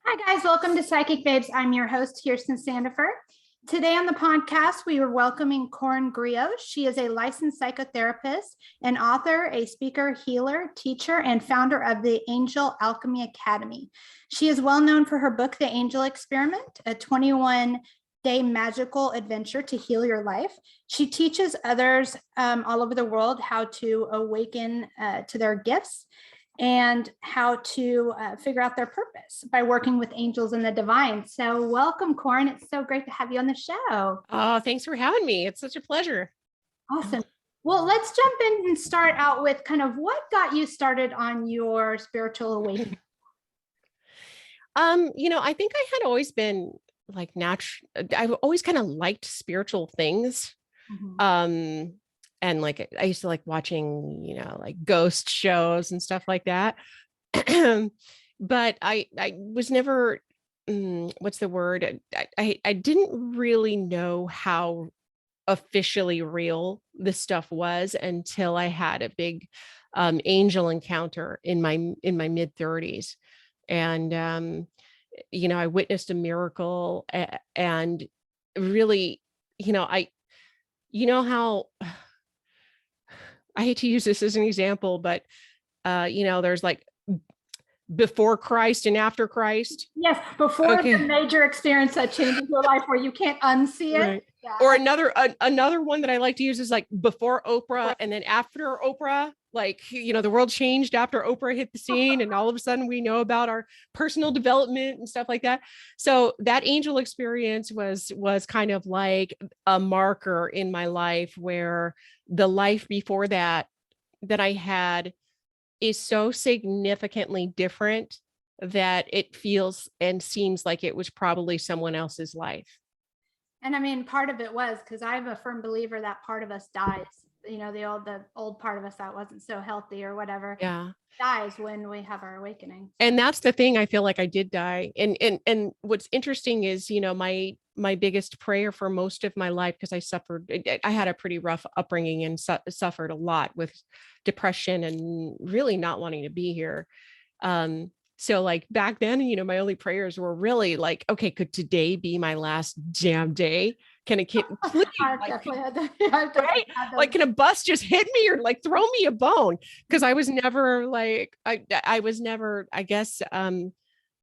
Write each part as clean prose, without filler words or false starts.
Hi, guys. Welcome to Psychic Babes. I'm your host, Kirsten Sandifer. Today on the podcast, we are welcoming Corin Grillo. She is a licensed psychotherapist, an author, a speaker, healer, teacher, and founder of the Angel Alchemy Academy. She is well known for her book, The Angel Experiment, a 21-day magical adventure to heal your life. She teaches others all over the world how to awaken to their gifts and how to figure out their purpose by working with angels and the divine. So welcome, Corin. It's so great to have you on the show. Oh, thanks for having me. It's such a pleasure. Awesome. Well, let's jump in and start out with kind of what got you started on your spiritual awakening. I think I had always been like I've always kind of liked spiritual things. Mm-hmm. And like, I used to like watching, like ghost shows and stuff like that. But I was never, what's the word? I didn't really know how officially real this stuff was until I had a big angel encounter in my mid 30s. And, I witnessed a miracle and really, how I hate to use this as an example, but, there's like before Christ and after Christ. Yes, before the major experience that changes your life where you can't unsee it. Right. Yeah. Or another one that I like to use is like before Oprah and then after Oprah. Like, the world changed after Oprah hit the scene and all of a sudden we know about our personal development and stuff like that. So that angel experience was kind of like a marker in my life where the life before that I had is so significantly different that it feels and seems like it was probably someone else's life. And I mean, part of it was because I'm a firm believer that part of us dies. The old part of us that wasn't so healthy or whatever. Yeah. Dies when we have our awakening. And that's the thing. I feel like I did die. And what's interesting is, my biggest prayer for most of my life, because I had a pretty rough upbringing and suffered a lot with depression and really not wanting to be here. So like back then, my only prayers were really like, okay, could today be my last damn day? Can it please, like, can a bus just hit me or like throw me a bone? Because I was never like, I was never, I guess,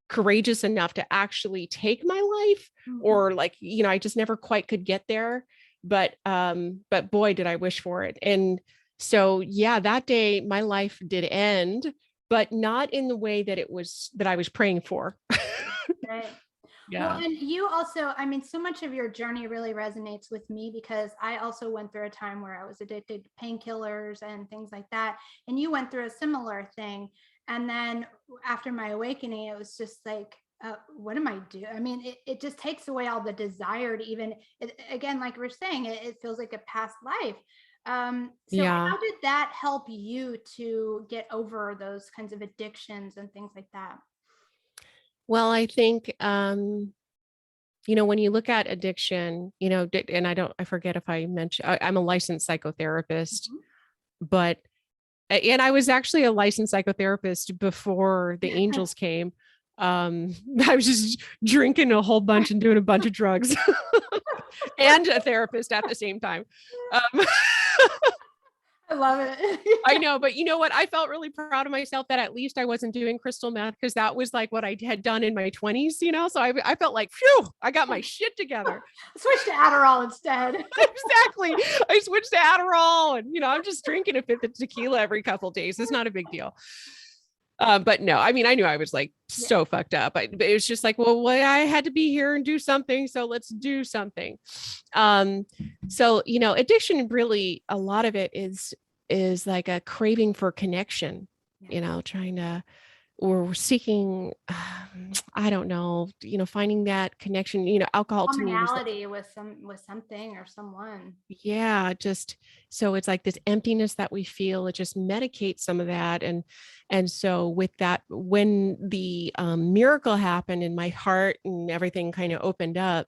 courageous enough to actually take my life, or like, I just never quite could get there. But boy, did I wish for it. And so, yeah, that day my life did end, but not in the way that I was praying for. Right. Yeah. Well, and you also, I mean, so much of your journey really resonates with me because I also went through a time where I was addicted to painkillers and things like that. And you went through a similar thing. And then after my awakening, it was just like, what am I doing? I mean, it just takes away all the desire to even, again, like we're saying, it feels like a past life. So how did that help you to get over those kinds of addictions and things like that? Well, I think, when you look at addiction, and I forget if I mentioned, I'm a licensed psychotherapist, but, and I was actually a licensed psychotherapist before the angels came. I was just drinking a whole bunch and doing a bunch of drugs and a therapist at the same time. I love it. I know, but you know what? I felt really proud of myself that at least I wasn't doing crystal meth, because that was like what I had done in my 20s, so I felt like, phew, I got my shit together. Switch to Adderall instead. Exactly. I switched to Adderall and, I'm just drinking a fifth of tequila every couple of days. It's not a big deal. But no, I mean, I knew I was like so fucked up. But it was just like, well, I had to be here and do something. So let's do something. So, addiction, really, a lot of it is like a craving for connection, trying to, or seeking, I don't know, finding that connection, alcohol commonality with something or someone. Yeah. Just, so it's like this emptiness that we feel, it just medicates some of that. And so with that, when the miracle happened in my heart and everything kind of opened up,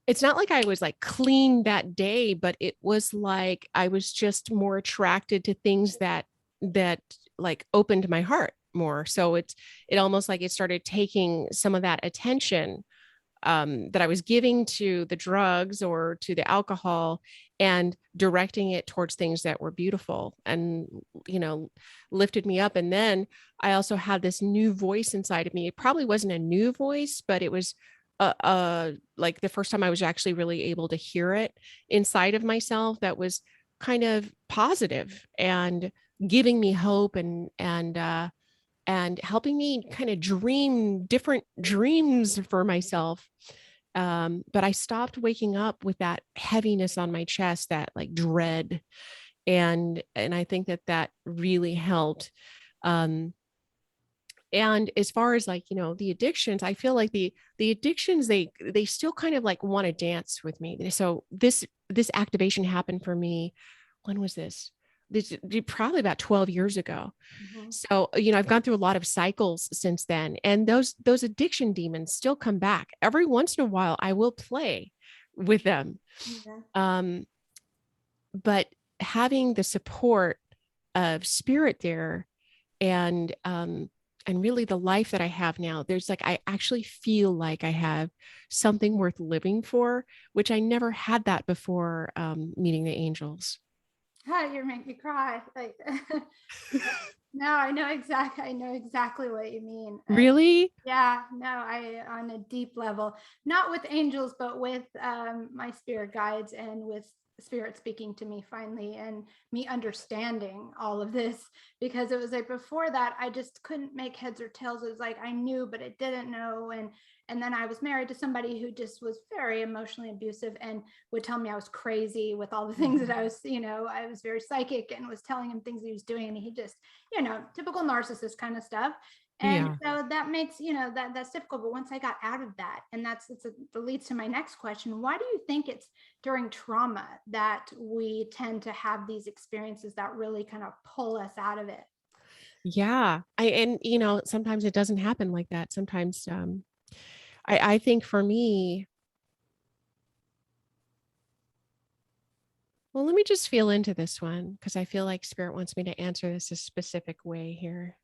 it's not like I was like clean that day, but it was like I was just more attracted to things that like opened my heart. more. So it almost like it started taking some of that attention that I was giving to the drugs or to the alcohol and directing it towards things that were beautiful and, lifted me up. And then I also had this new voice inside of me. It probably wasn't a new voice, but it was like the first time I was actually really able to hear it inside of myself that was kind of positive and giving me hope and helping me kind of dream different dreams for myself. But I stopped waking up with that heaviness on my chest, that like dread. And I think that really helped. And as far as like, the addictions, I feel like the addictions, they still kind of like want to dance with me. So this activation happened for me. When was this? This probably about 12 years ago. Mm-hmm. So, I've gone through a lot of cycles since then, and those addiction demons still come back. Every once in a while, I will play with them. Yeah. But having the support of spirit there and really the life that I have now, there's like, I actually feel like I have something worth living for, which I never had that before meeting the angels. Oh, you're making me cry. Like, no, I know exactly what you mean. Really? Yeah, no, I on a deep level, not with angels, but with my spirit guides and with spirit speaking to me finally and me understanding all of this, because it was like before that I just couldn't make heads or tails. It was like I knew but it didn't know. And then I was married to somebody who just was very emotionally abusive and would tell me I was crazy with all the things that I was, I was very psychic and was telling him things he was doing, and he just, typical narcissist kind of stuff. And Yeah. so that makes, that's difficult. But once I got out of that, and that leads to my next question. Why do you think it's during trauma that we tend to have these experiences that really kind of pull us out of it? Yeah. Sometimes it doesn't happen like that. Sometimes I think for me, well, let me just feel into this one because I feel like spirit wants me to answer this a specific way here.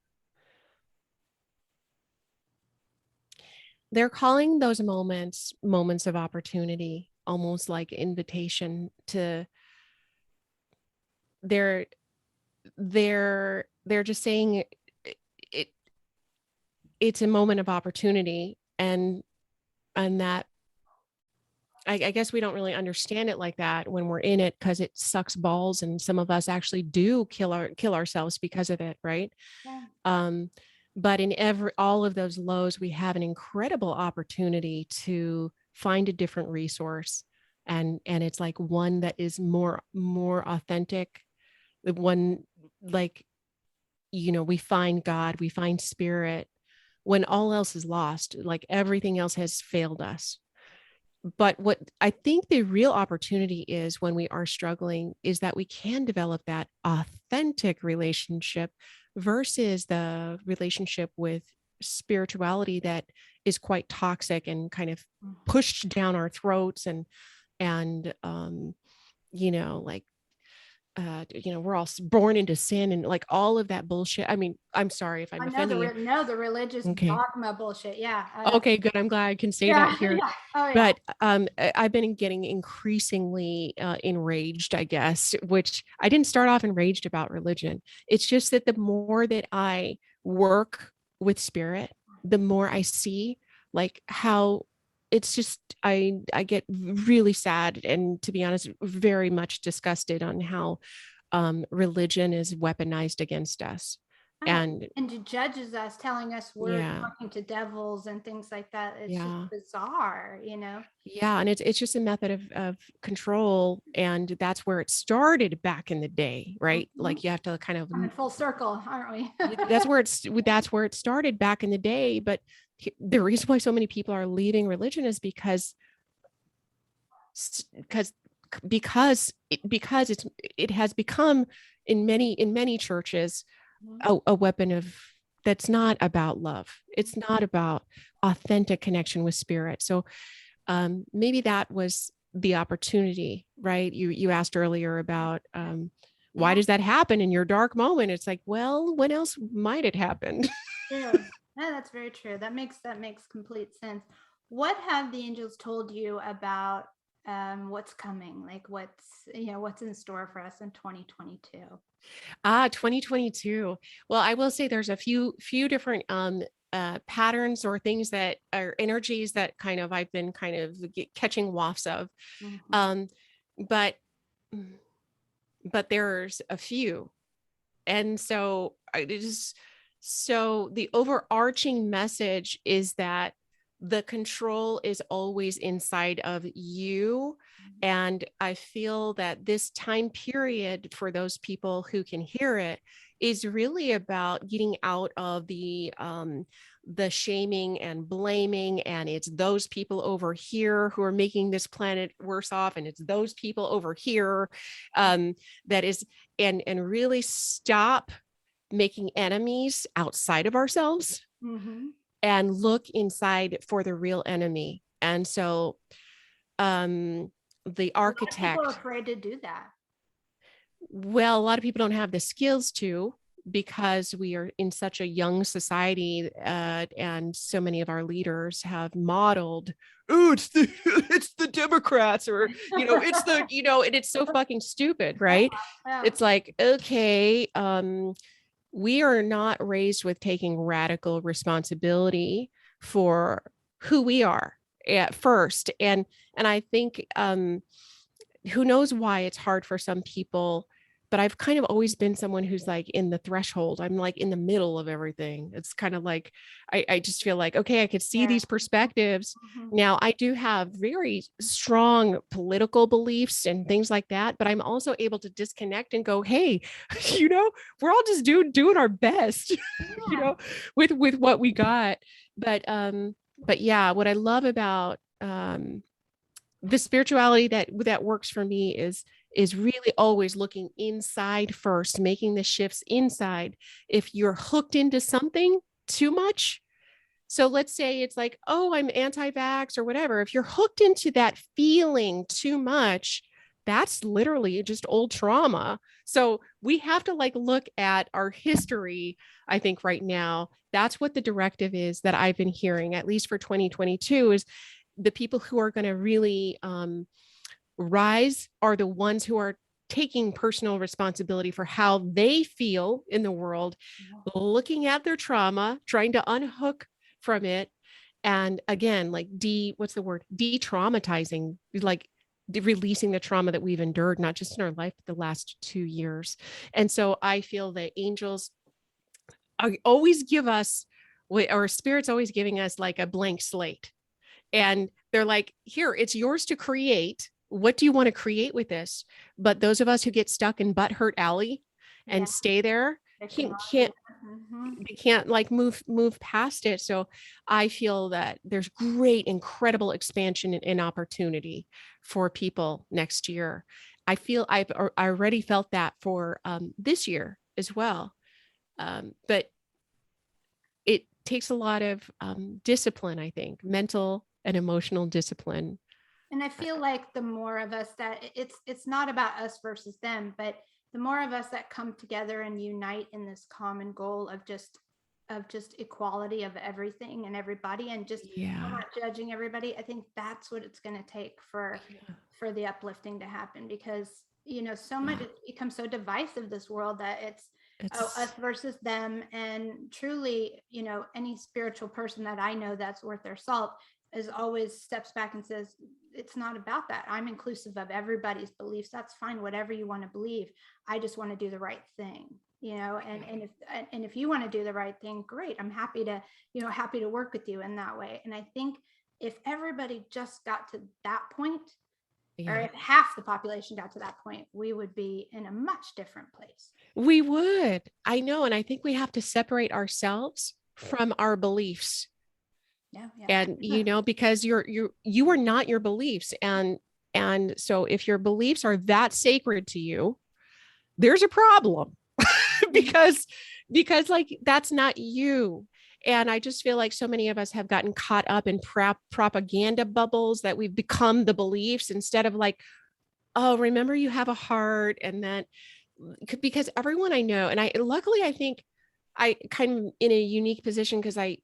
They're calling those moments of opportunity, almost like invitation to they're they're just saying it it's a moment of opportunity, and that I guess we don't really understand it like that when we're in it because it sucks balls, and some of us actually do kill ourselves because of it, right? Yeah. But in all of those lows, we have an incredible opportunity to find a different resource, and it's like one that is more authentic, the one like we find God, we find spirit when all else is lost, like everything else has failed us. But what I think the real opportunity is when we are struggling is that we can develop that authentic relationship versus the relationship with spirituality that is quite toxic and kind of pushed down our throats and like we're all born into sin and like all of that bullshit. I mean, I'm sorry if I'm I know offending you. the religious Okay. dogma bullshit. Yeah. Okay, good. I'm glad I can say that here. Yeah. Oh, yeah. But I've been getting increasingly enraged, I guess, which I didn't start off enraged about religion. It's just that the more that I work with spirit, the more I see like how it's just I get really sad and, to be honest, very much disgusted on how religion is weaponized against us. And And it judges us, telling us we're yeah, talking to devils and things like that. It's just yeah. bizarre. Yeah, and it's just a method of control, and that's where it started back in the day, right? Mhm. Like you have to kind of Coming full circle, aren't we? that's where it started back in the day. But the reason why so many people are leaving religion is because it has become in many churches a weapon of that's not about love. It's not about authentic connection with spirit. So maybe that was the opportunity, right? You asked earlier about Why does that happen in your dark moment? It's like, well, when else might it happen? Yeah, that's very true. That makes complete sense. What have the angels told you about what's coming? Like what's in store for us in 2022? 2022. Well, I will say there's a few different patterns or things that are energies that kind of I've been kind of catching wafts of. Mm-hmm. But there's a few. And so the overarching message is that the control is always inside of you. And I feel that this time period for those people who can hear it is really about getting out of the shaming and blaming. And it's those people over here who are making this planet worse off. And it's those people over here that is, and really stop making enemies outside of ourselves. Mm-hmm. And look inside for the real enemy. And so the architect, people are afraid to do that. Well, a lot of people don't have the skills to, because we are in such a young society, and so many of our leaders have modeled, oh, it's the Democrats, or it's the and it's so fucking stupid, right? Yeah. It's like, okay, we are not raised with taking radical responsibility for who we are at first. And I think who knows why it's hard for some people, but I've kind of always been someone who's like in the threshold. I'm like in the middle of everything. It's kind of like, I just feel like, okay, I could see these perspectives. Mm-hmm. Now I do have very strong political beliefs and things like that, but I'm also able to disconnect and go, hey, we're all just doing our best, with what we got. But yeah, what I love about, the spirituality that works for me is really always looking inside first, making the shifts inside. If you're hooked into something too much, so let's say it's like, oh, I'm anti-vax or whatever. If you're hooked into that feeling too much, that's literally just old trauma. So we have to look at our history. I think right now, that's what the directive is that I've been hearing, at least for 2022, is the people who are going to really rise are the ones who are taking personal responsibility for how they feel in the world, looking at their trauma, trying to unhook from it. And again, de-traumatizing, releasing the trauma that we've endured, not just in our life, but the last 2 years. And so I feel that angels always give us, or spirit's always giving us like a blank slate. And they're like, here, it's yours to create. What do you want to create with this? But those of us who get stuck in butthurt alley and stay there, can't move past it. So I feel that there's great, incredible expansion and opportunity for people next year. I feel I already felt that for this year as well. But it takes a lot of discipline, I think, mental and emotional discipline. And I feel like the more of us that it's not about us versus them, but the more of us that come together and unite in this common goal of just equality of everything and everybody, and just not judging everybody, I think that's what it's going to take for the uplifting to happen, because so much it's become so divisive, this world, that it's us versus them. And truly, any spiritual person that I know that's worth their salt is always steps back and says, it's not about that. I'm inclusive of everybody's beliefs. That's fine, whatever you want to believe. I just want to do the right thing, and if you want to do the right thing, great. I'm happy to work with you in that way. And I think if everybody just got to that point, or if half the population got to that point, we would be in a much different place. We would. I know. And I think we have to separate ourselves from our beliefs. And because you are not your beliefs. And so if your beliefs are that sacred to you, there's a problem. because that's not you. And I just feel like so many of us have gotten caught up in propaganda bubbles, that we've become the beliefs, instead of like, oh, remember you have a heart, and that because everyone I know, and luckily I think I kind of in a unique position because I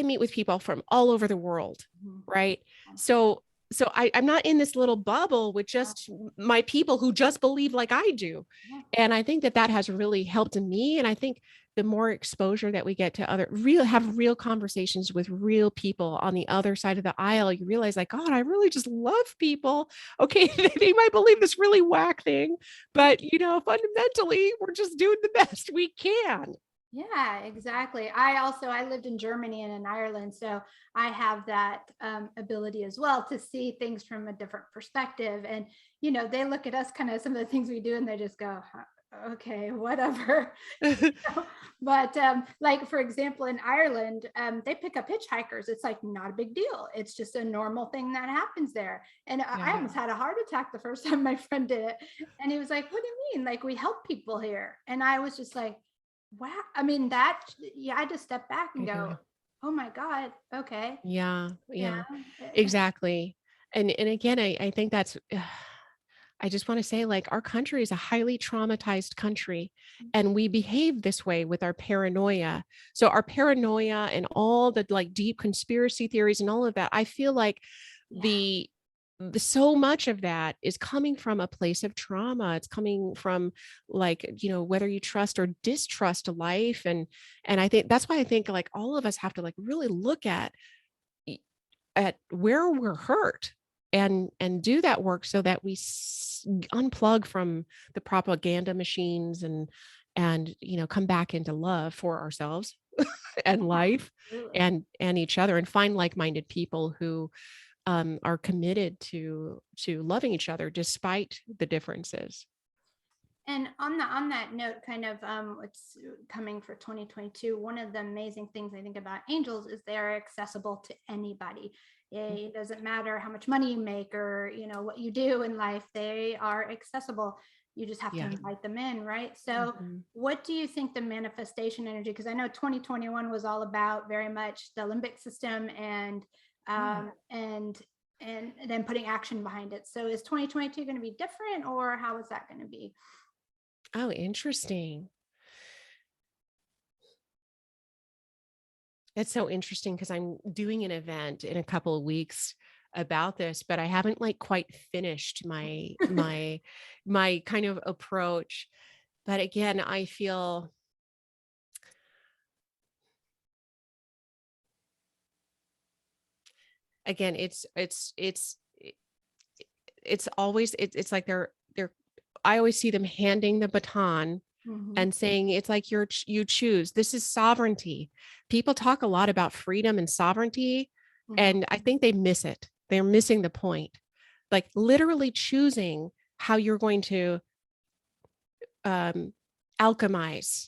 meet with people from all over the world, right? So I'm not in this little bubble with just my people who just believe like I do. And I think that has really helped me. And I think the more exposure that we get to have real conversations with real people on the other side of the aisle, you realize like, God, I really just love people. Okay. They might believe this really whack thing, but fundamentally we're just doing the best we can. Yeah, exactly. I lived in Germany and in Ireland, so I have that ability as well to see things from a different perspective. And they look at us, kind of some of the things we do, and they just go, okay, whatever. But like for example, in Ireland, they pick up hitchhikers. It's like not a big deal. It's just a normal thing that happens there. And I almost had a heart attack the first time my friend did it, and he was like, "What do you mean? Like we help people here?" And I was just like, wow. I mean, I just step back and go, oh my God. Okay. Yeah. Exactly. And again, I think that's, I just want to say like our country is a highly traumatized country and we behave this way with our paranoia. So our paranoia and all the like deep conspiracy theories and all of that, I feel like so much of that is coming from a place of trauma. It's coming from like, whether you trust or distrust life. And I think that's why I think like all of us have to like really look at where we're hurt and do that work so that we unplug from the propaganda machines and come back into love for ourselves and life and each other and find like-minded people who are committed to loving each other despite the differences. And on that note, kind of what's coming for 2022, one of the amazing things I think about angels is they're accessible to anybody. It doesn't matter how much money you make or what you do in life, they are accessible. You just have to invite them in, right? So what do you think the manifestation energy, because I know 2021 was all about very much the limbic system and then putting action behind it. So is 2022 going to be different, or how is that going to be? Oh, interesting. It's so interesting because I'm doing an event in a couple of weeks about this, but I haven't like quite finished my kind of approach. But again, I feel it's always it's like they're I always see them handing the baton and saying it's like you choose. This is sovereignty. People talk a lot about freedom and sovereignty, and I think they miss it. They're missing the point. Like literally choosing how you're going to alchemize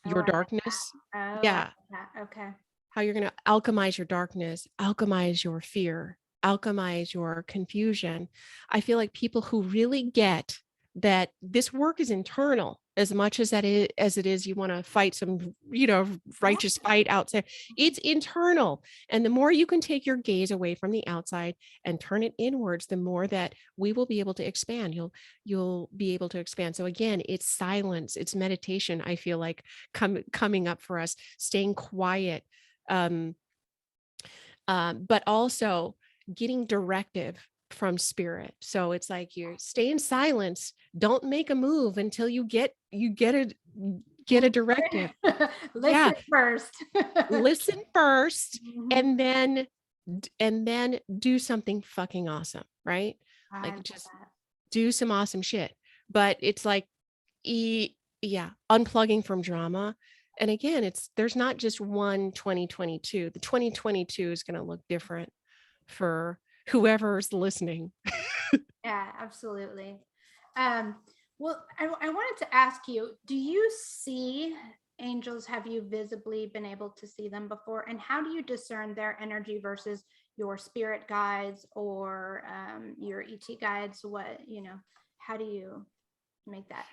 your darkness. Okay. How you're going to alchemize your darkness, alchemize your fear, alchemize your confusion. I feel like people who really get that this work is internal as much as it is you want to fight some righteous fight outside, it's internal. And the more you can take your gaze away from the outside and turn it inwards, the more that we will be able to expand. You'll be able to expand. So again, it's silence, it's meditation. I feel like coming up for us, staying quiet, but also getting directive from spirit. So it's like you stay in silence, don't make a move until you get a directive. Listen first. Listen first, and then do something fucking awesome, right? Like just do some awesome shit. But it's like unplugging from drama. And again, there's not just one 2022. The 2022 is going to look different for whoever's listening. Yeah, absolutely. Well, I wanted to ask you, do you see angels? Have you visibly been able to see them before? And how do you discern their energy versus your spirit guides or your ET guides? How do you make that?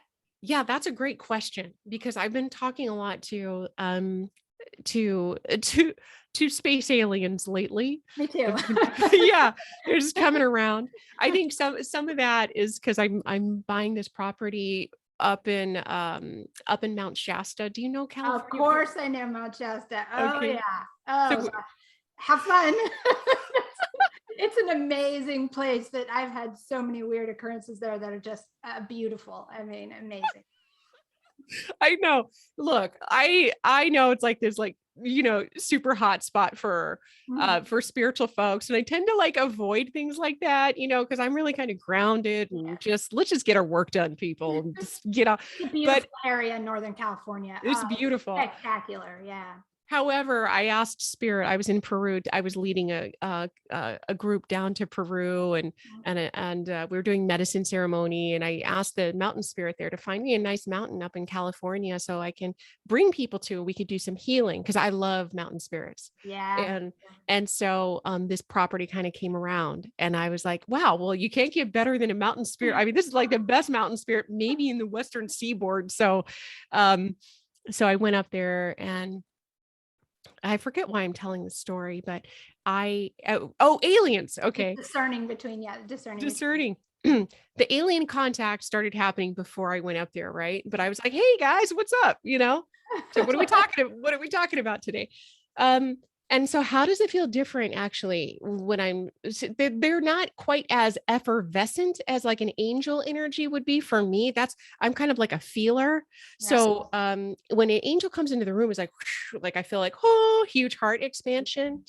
Yeah, that's a great question, because I've been talking a lot to space aliens lately. Me too. Yeah, they're just coming around. I think some of that is because I'm buying this property up in Mount Shasta. Do you know California? Of course I know Mount Shasta. Oh Okay. yeah. Oh, So have fun. It's an amazing place that I've had so many weird occurrences there that are just beautiful. I mean, amazing. I know. Look, I know it's like this, like, super hot spot for spiritual folks. And I tend to like avoid things like that, because I'm really kind of grounded and let's just get our work done, people, and just get off. It's a beautiful area in Northern California. It's beautiful. Spectacular. Yeah. However, I asked Spirit. I was in Peru. I was leading a group down to Peru, and we were doing medicine ceremony. And I asked the mountain spirit there to find me a nice mountain up in California so I can bring people to. We could do some healing because I love mountain spirits. Yeah. And so this property kind of came around, and I was like, wow, well, you can't get better than a mountain spirit. I mean, this is like the best mountain spirit maybe in the Western Seaboard. So I went up there, and I forget why I'm telling the story, but aliens. Okay. Discerning. The alien contact started happening before I went up there. Right. But I was like, hey guys, what's up? So what are we talking about today? And so how does it feel different actually when they're not quite as effervescent as like an angel energy would be for me. I'm kind of like a feeler. Yes. So when an angel comes into the room, it's like I feel like, oh, huge heart expansion.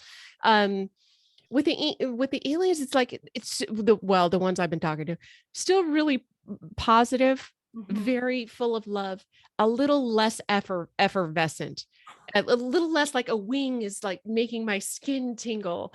With the aliens, it's like the ones I've been talking to, still really positive, very full of love, a little less effervescent. A little less like a wing is like making my skin tingle.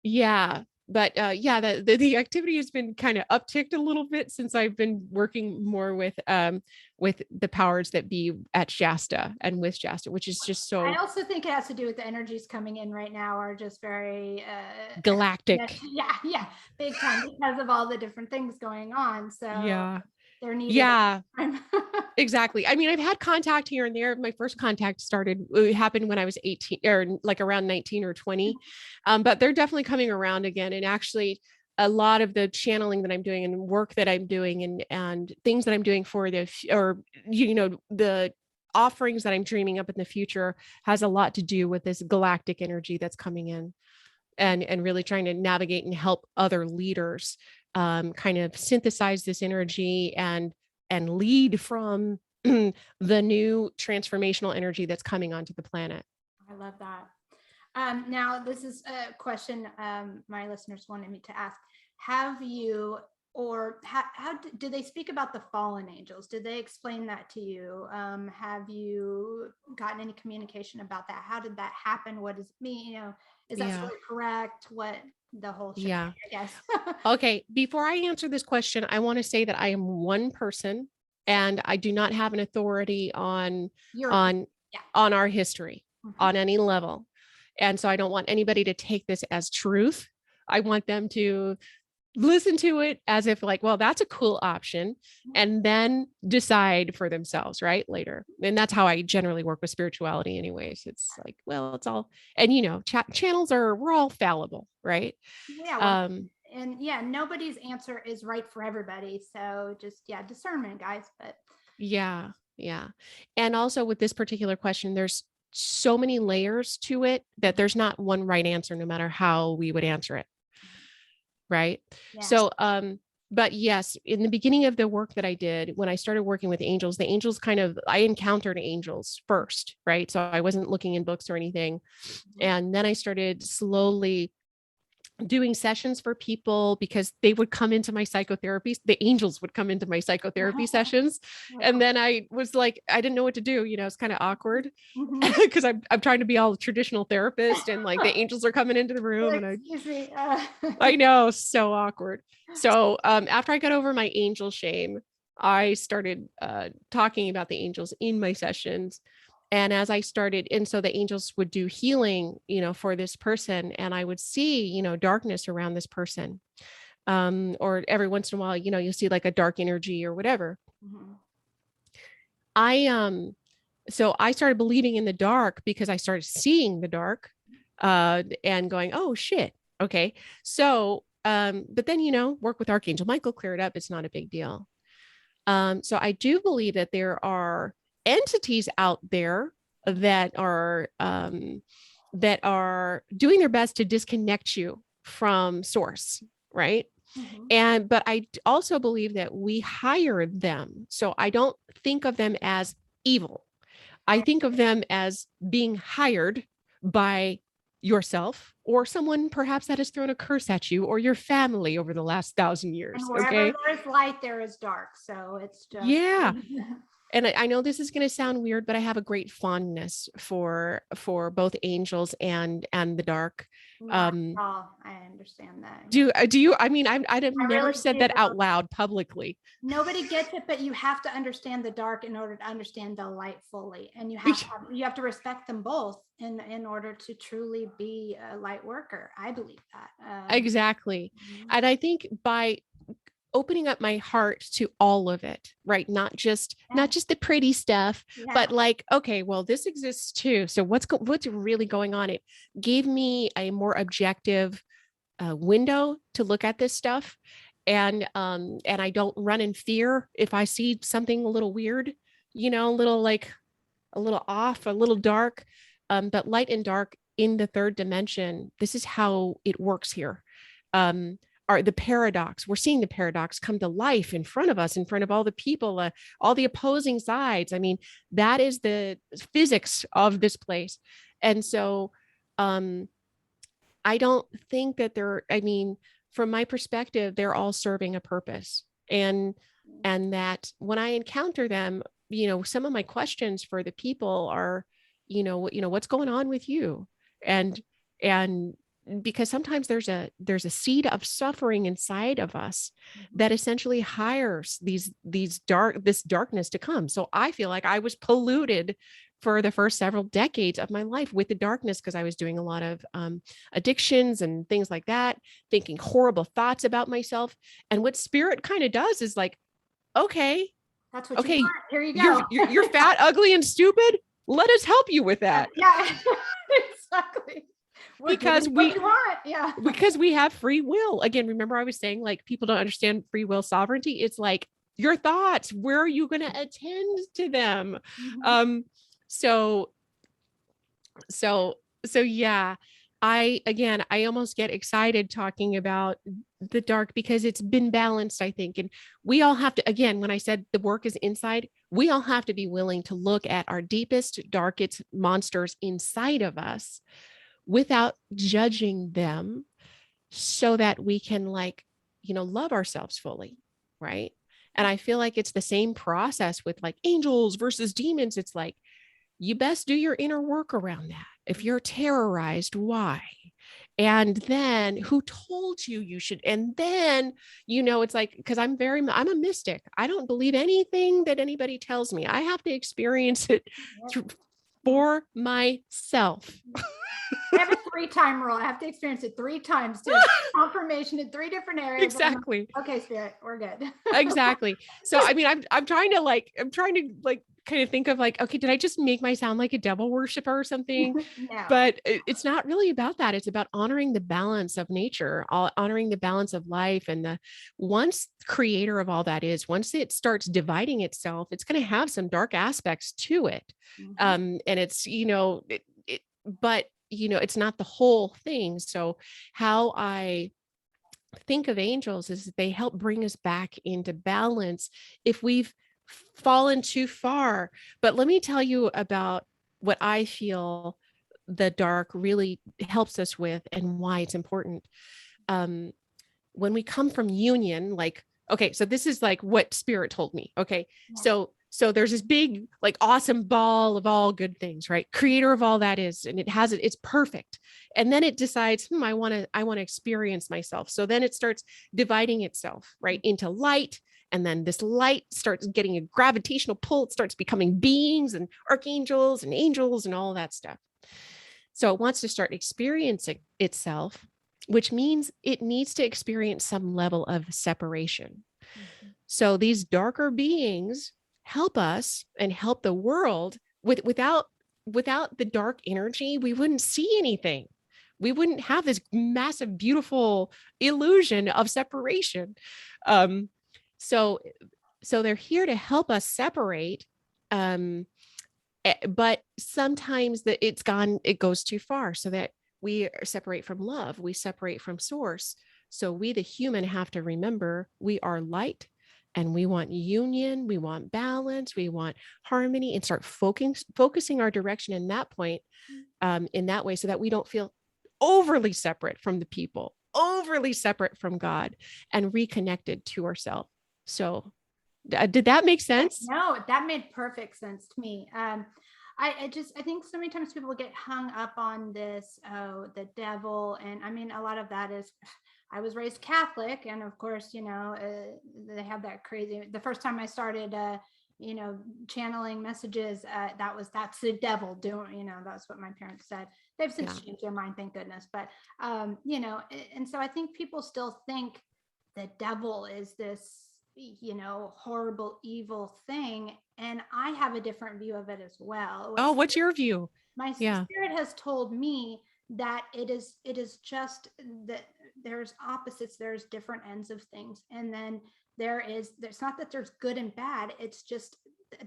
Yeah. But the activity has been kind of upticked a little bit since I've been working more with the powers that be at Shasta and with Shasta, which is just so. I also think it has to do with the energies coming in right now are just very galactic. Yeah, big time because of all the different things going on. So yeah. They're needed. Yeah, exactly. I mean, I've had contact here and there. My first contact happened when I was 18 or like around 19 or 20. But they're definitely coming around again. And actually a lot of the channeling that I'm doing and work that I'm doing and things that I'm doing for the offerings that I'm dreaming up in the future has a lot to do with this galactic energy that's coming in and really trying to navigate and help other leaders kind of synthesize this energy and lead from the new transformational energy that's coming onto the planet. I love that. Now, this is a question my listeners wanted me to ask. Have you, or how do they speak about the fallen angels? Did they explain that to you? Have you gotten any communication about that? How did that happen? What does it mean? Is that story correct? What the whole shit, I guess. Okay. Before I answer this question, I want to say that I am one person and I do not have an authority on our history on any level. And so I don't want anybody to take this as truth. I want them to listen to it as if like, well, that's a cool option, and then decide for themselves, right, later. And that's how I generally work with spirituality anyways. It's like, well, it's all, and channels we're all fallible, right? Yeah. And nobody's answer is right for everybody. So just, discernment, guys. But yeah. And also with this particular question, there's so many layers to it that there's not one right answer, no matter how we would answer it. Right. Yes. So, but yes, in the beginning of the work that I did, when I started working with angels, the angels I encountered angels first, right? So I wasn't looking in books or anything. And then I started slowly doing sessions for people because they would come into my psychotherapy. The angels would come into my psychotherapy sessions. And then I was like, I didn't know what to do. It's kind of awkward because I'm trying to be all traditional therapist and like the angels are coming into the room and I know, so awkward. So after I got over my angel shame, I started talking about the angels in my sessions. And as I started, and so the angels would do healing, for this person, and I would see, darkness around this person. Or every once in a while, you'll see like a dark energy or whatever. So I started believing in the dark because I started seeing the dark, and going, oh shit. Okay. So, but then, work with Archangel Michael, clear it up. It's not a big deal. So I do believe that there are entities out there that are doing their best to disconnect you from source, right? But I also believe that we hire them. So I don't think of them as evil. I think of them as being hired by yourself or someone perhaps that has thrown a curse at you or your family over the last 1,000 years. And wherever Okay. there is light, there is dark. So it's just. Yeah. And I know this is going to sound weird, but I have a great fondness for both angels and the dark. I understand that. Do you? I mean, I'd have never really said that out loud publicly. Nobody gets it, but you have to understand the dark in order to understand the light fully, and you have to respect them both in order to truly be a light worker. I believe that. Exactly, and I think by opening up my heart to all of it, right? Not just the pretty stuff, but like, okay, well, this exists too. So what's really going on? It gave me a more objective window to look at this stuff. And I don't run in fear if I see something a little weird, a little off, a little dark, but light and dark in the third dimension. This is how it works here. Are the paradox. We're seeing the paradox come to life in front of us, in front of all the people, all the opposing sides. I mean, that is the physics of this place. And so I don't think that from my perspective, they're all serving a purpose. And that when I encounter them, some of my questions for the people are, what's going on with you? And because sometimes there's a seed of suffering inside of us that essentially hires this darkness to come. So I feel like I was polluted for the first several decades of my life with the darkness because I was doing a lot of addictions and things like that, thinking horrible thoughts about myself. And what spirit kind of does is like, okay, that's what you want. Here you go. You're fat, ugly, and stupid. Let us help you with that. Yeah, exactly. Because because we have free will. Again, remember I was saying like people don't understand free will sovereignty. It's like your thoughts, where are you going to attend to them? So yeah, I almost get excited talking about the dark because it's been balanced, I think. And we all have to, again, when I said the work is inside, we all have to be willing to look at our deepest, darkest monsters inside of us without judging them so that we can love ourselves fully. Right. And I feel like it's the same process with like angels versus demons. It's like, you best do your inner work around that. If you're terrorized, why? And then who told you should? And then, it's like, because I'm a mystic. I don't believe anything that anybody tells me. I have to experience it for myself. I have a 3-time rule. I have to experience it 3 times to confirmation in 3 different areas. Exactly. Okay, spirit, we're good. Exactly. So, I mean, I'm trying to kind of think of like, okay, did I just make my sound like a devil worshiper or something? No. But it's not really about that. It's about honoring the balance of nature, honoring the balance of life. And once creator of all that is, once it starts dividing itself, it's going to have some dark aspects to it. And it's, but it's not the whole thing. So how I think of angels is that they help bring us back into balance if we've fallen too far. But let me tell you about what I feel the dark really helps us with and why it's important. When we come from union, like, okay, so this is like what spirit told me. Okay. Yeah. So there's this big, like awesome ball of all good things, right? Creator of all that is, and it's perfect. And then it decides, I want to experience myself. So then it starts dividing itself, right, into light. And then this light starts getting a gravitational pull. It starts becoming beings and archangels and angels and all that stuff. So it wants to start experiencing itself, which means it needs to experience some level of separation. So these darker beings help us and help the world. Without the dark energy, we wouldn't see anything. We wouldn't have this massive, beautiful illusion of separation. So So they're here to help us separate. But sometimes it goes too far, so that we separate from love, we separate from source. So we, the human, have to remember we are light, and we want union, we want balance, we want harmony, and start focusing our direction in that point, in that way, so that we don't feel overly separate from the people, overly separate from God, and reconnected to ourselves. So did that make sense? No, that made perfect sense to me. I think so many times people get hung up on this, oh, the devil. And I mean, a lot of that is, I was raised Catholic, and of course, they have that crazy, the first time I started, channeling messages, that's the devil doing, that's what my parents said. They've since changed their mind, thank goodness. But, and so I think people still think the devil is this, horrible, evil thing. And I have a different view of it as well. What's your view? My spirit has told me that it is just that there's opposites, there's different ends of things. And then there's not that there's good and bad, it's just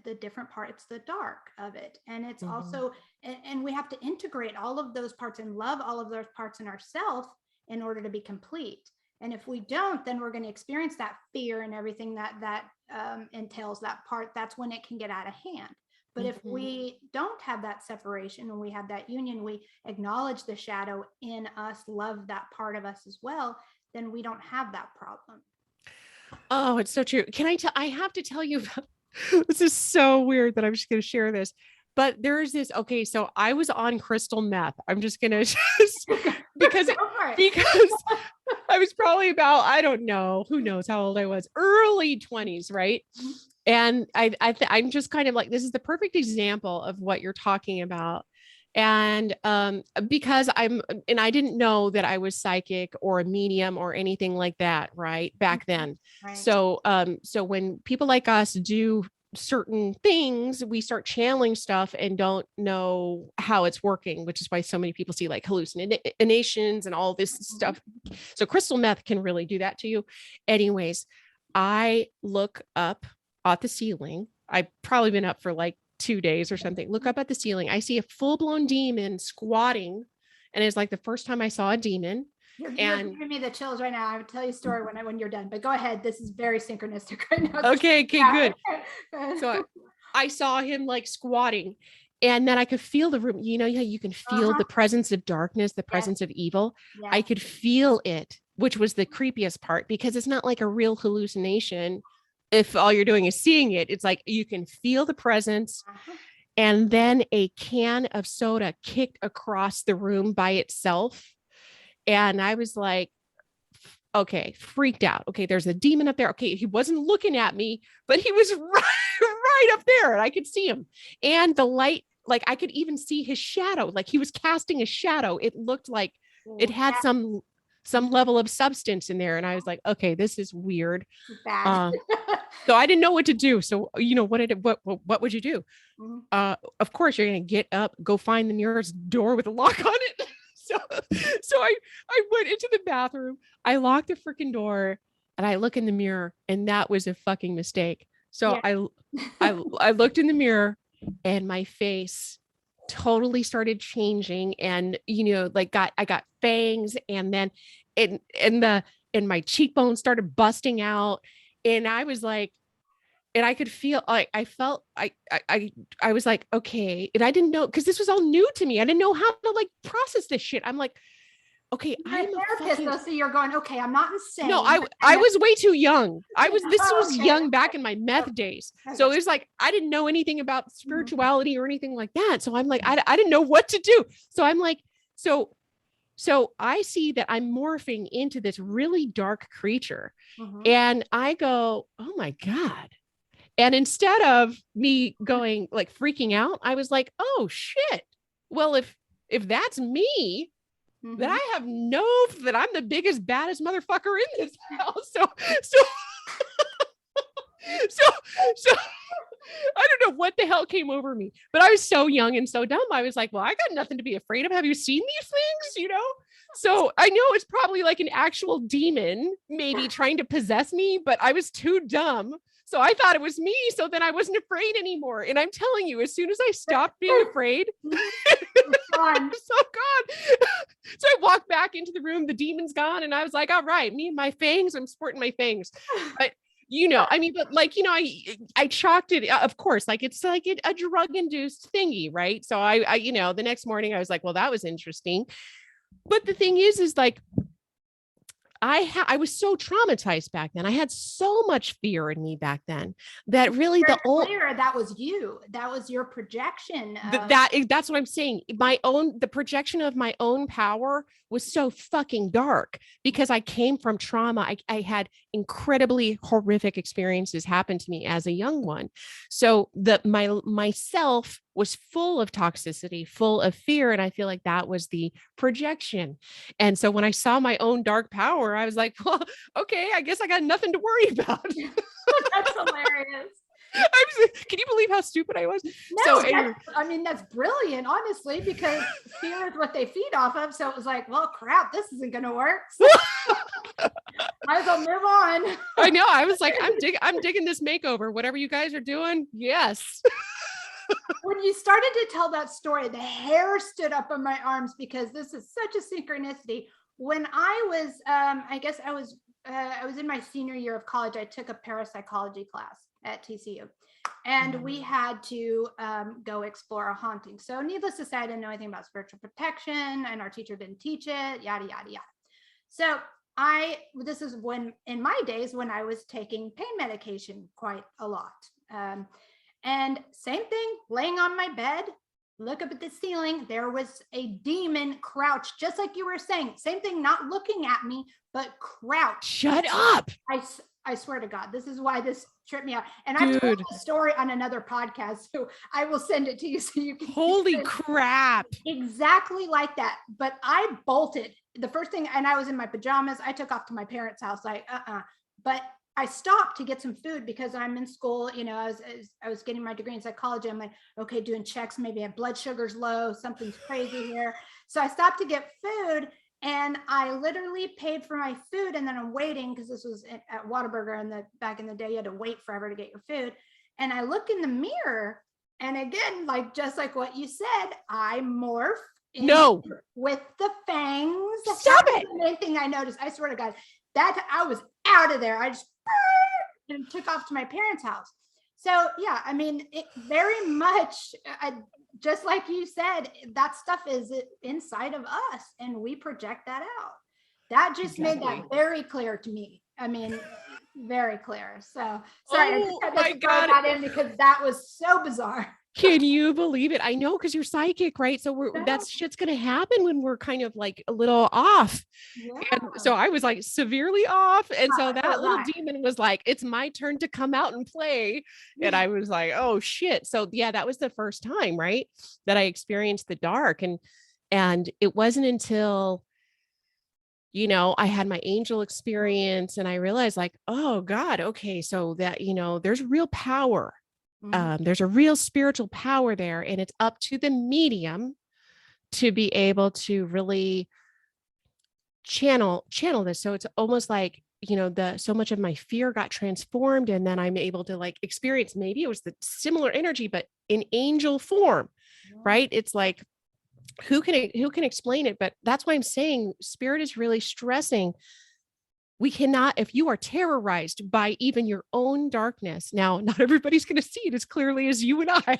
the different part, it's the dark of it. And it's also, and we have to integrate all of those parts and love all of those parts in ourselves in order to be complete. And if we don't, then we're going to experience that fear and everything that entails that part. That's when it can get out of hand. But if we don't have that separation and we have that union, we acknowledge the shadow in us, love that part of us as well, then we don't have that problem. Oh, it's so true. I have to tell you, this is so weird that I'm just going to share this. But there's this, okay, so I was on crystal meth. I'm just going to because I was probably about, I don't know, who knows how old I was, early 20s, right? And I'm just kind of like, this is the perfect example of what you're talking about. And because I didn't know that I was psychic or a medium or anything like that, right? Back then. Right. So when people like us do certain things, we start channeling stuff and don't know how it's working, which is why so many people see like hallucinations and all this stuff. So crystal meth can really do that to you. Anyways, I look up at the ceiling. I've probably been up for like 2 days or something. Look up at the ceiling. I see a full-blown demon squatting. And it's like the first time I saw a demon. You're giving me the chills right now. I would tell you a story when you're done, but go ahead. This is very synchronistic right now. Okay, good. So I saw him like squatting, and then I could feel the room. You know how you can feel the presence of darkness, the presence of evil. Yeah. I could feel it, which was the creepiest part, because it's not like a real hallucination. If all you're doing is seeing it, it's like you can feel the presence. And then a can of soda kicked across the room by itself. And I was like, okay, freaked out. Okay, there's a demon up there. Okay, he wasn't looking at me, but he was right up there, and I could see him. And the light, like I could even see his shadow, like he was casting a shadow. It looked like it had some level of substance in there. And I was like, okay, this is weird. Bad. So I didn't know what to do. So, what would you do? Of course, you're going to get up, go find the nearest door with a lock on it. So I went into the bathroom, I locked the freaking door, and I look in the mirror, and that was a fucking mistake. So yeah. I looked in the mirror, and my face totally started changing, and I got fangs, and then and my cheekbones started busting out, and I was like, and I could feel like I was like, okay. And I didn't know, because this was all new to me. I didn't know how to like process this shit. I'm like, okay, I'm a therapist though, so you're going, okay, I'm not insane. No, I was way too young. This was young back in my meth days. So it was like, I didn't know anything about spirituality or anything like that. So I'm like, I didn't know what to do. So I'm like, so I see that I'm morphing into this really dark creature. And I go, oh my God. And instead of me going like freaking out, I was like, oh shit. Well, if that's me, then I have that I'm the biggest, baddest motherfucker in this house. So I don't know what the hell came over me, but I was so young and so dumb. I was like, well, I got nothing to be afraid of. Have you seen these things? So I know it's probably like an actual demon maybe trying to possess me, but I was too dumb. So I thought it was me. So then I wasn't afraid anymore. And I'm telling you, as soon as I stopped being afraid, I'm so gone. So I walked back into the room, the demon's gone. And I was like, all right, me and my fangs, I'm sporting my fangs. But I mean, but like, I chalked it, of course, like it's like a drug induced thingy. Right. So I, the next morning I was like, well, that was interesting. But the thing is like, I was so traumatized back then. I had so much fear in me back then that really that was you. That was your projection. That's what I'm saying. The projection of my own power was so fucking dark because I came from trauma. I had incredibly horrific experiences happen to me as a young one. So myself was full of toxicity, full of fear. And I feel like that was the projection. And so when I saw my own dark power, I was like, well, okay, I guess I got nothing to worry about. That's hilarious. Can you believe how stupid I was? No, that's brilliant, honestly, because fear is what they feed off of. So it was like, well, crap, this isn't going to work. So might as well move on. I know. I was like, I'm digging this makeover. Whatever you guys are doing. Yes. When you started to tell that story, the hair stood up on my arms because this is such a synchronicity. When I was, I was in my senior year of college, I took a parapsychology class at TCU, and we had to go explore a haunting. So needless to say, I didn't know anything about spiritual protection, and our teacher didn't teach it, yada, yada, yada. So this is when, in my days, when I was taking pain medication quite a lot. And same thing, laying on my bed, look up at the ceiling, there was a demon crouched, just like you were saying. Same thing, not looking at me, but crouched. Shut up. I swear to God, this is why this tripped me out. And I've told the story on another podcast, so I will send it to you so you can. Holy crap. Exactly like that. But I bolted. The first thing, and I was in my pajamas, I took off to my parents' house, like, But I stopped to get some food because I'm in school, I was getting my degree in psychology. I'm like, okay, doing checks, maybe my blood sugar's low, something's crazy here. So I stopped to get food, and I literally paid for my food, and then I'm waiting because this was at Whataburger, and back in the day, you had to wait forever to get your food. And I look in the mirror, and again, like just like what you said, I morph with the fangs. Stop it. The main thing I noticed, I swear to God, that I was out of there. I just and took off to my parents' house. So yeah, I mean, it very much, just like you said, that stuff is inside of us, and we project that out. That just made that very clear to me. I mean, very clear. So sorry, I just had to throw that in because that was so bizarre. Can you believe it? I know, because you're psychic, right? So that shit's going to happen when we're kind of like a little off. Yeah. And so I was like severely off. And so that little demon was like, it's my turn to come out and play. And I was like, oh shit. So yeah, that was the first time, right, that I experienced the dark. And it wasn't until, I had my angel experience, and I realized like, oh God, okay. So that, there's real power. There's a real spiritual power there, and it's up to the medium to be able to really channel this. So it's almost like, so much of my fear got transformed, and then I'm able to like experience, maybe it was the similar energy, but in angel form, right? It's like, who can explain it? But that's why I'm saying spirit is really stressing. We cannot, if you are terrorized by even your own darkness. Now, not everybody's going to see it as clearly as you and I.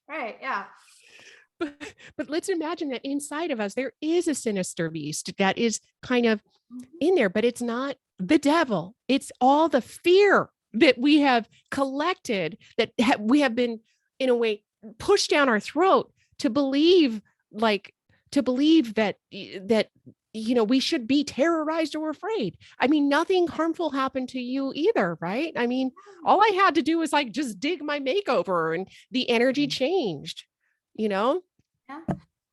Right. Yeah. But let's imagine that inside of us, there is a sinister beast that is kind of in there, but it's not the devil. It's all the fear that we have collected, that we have been, in a way, pushed down our throat to believe that we should be terrorized or afraid. I mean, nothing harmful happened to you either, right? I mean, all I had to do was like just dig my makeover, and the energy changed, Yeah.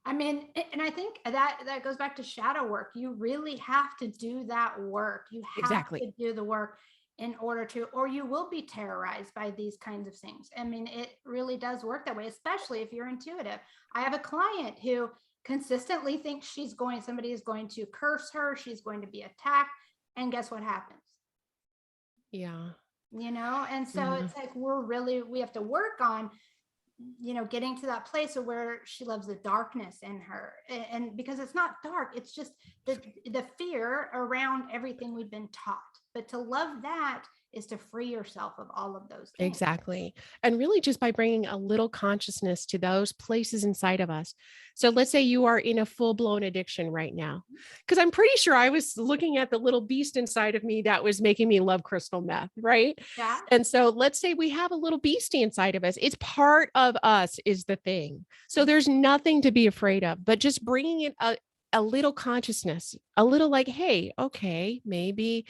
I mean, and I think that goes back to shadow work. You really have to do that work. You have to do the work in order to, or you will be terrorized by these kinds of things. I mean, it really does work that way, especially if you're intuitive. I have a client who consistently thinks somebody is going to curse her, she's going to be attacked, and guess what happens? Yeah. And so Yeah. it's like, we have to work on, getting to that place of where she loves the darkness in her. And because it's not dark, it's just the fear around everything we've been taught. But to love that is to free yourself of all of those things. Exactly. And really just by bringing a little consciousness to those places inside of us. So let's say you are in a full-blown addiction right now, because I'm pretty sure I was looking at the little beast inside of me that was making me love crystal meth, right? Yeah. And so let's say we have a little beastie inside of us. It's part of us is the thing. So there's nothing to be afraid of, but just bringing it a little consciousness, a little like, hey, okay, maybe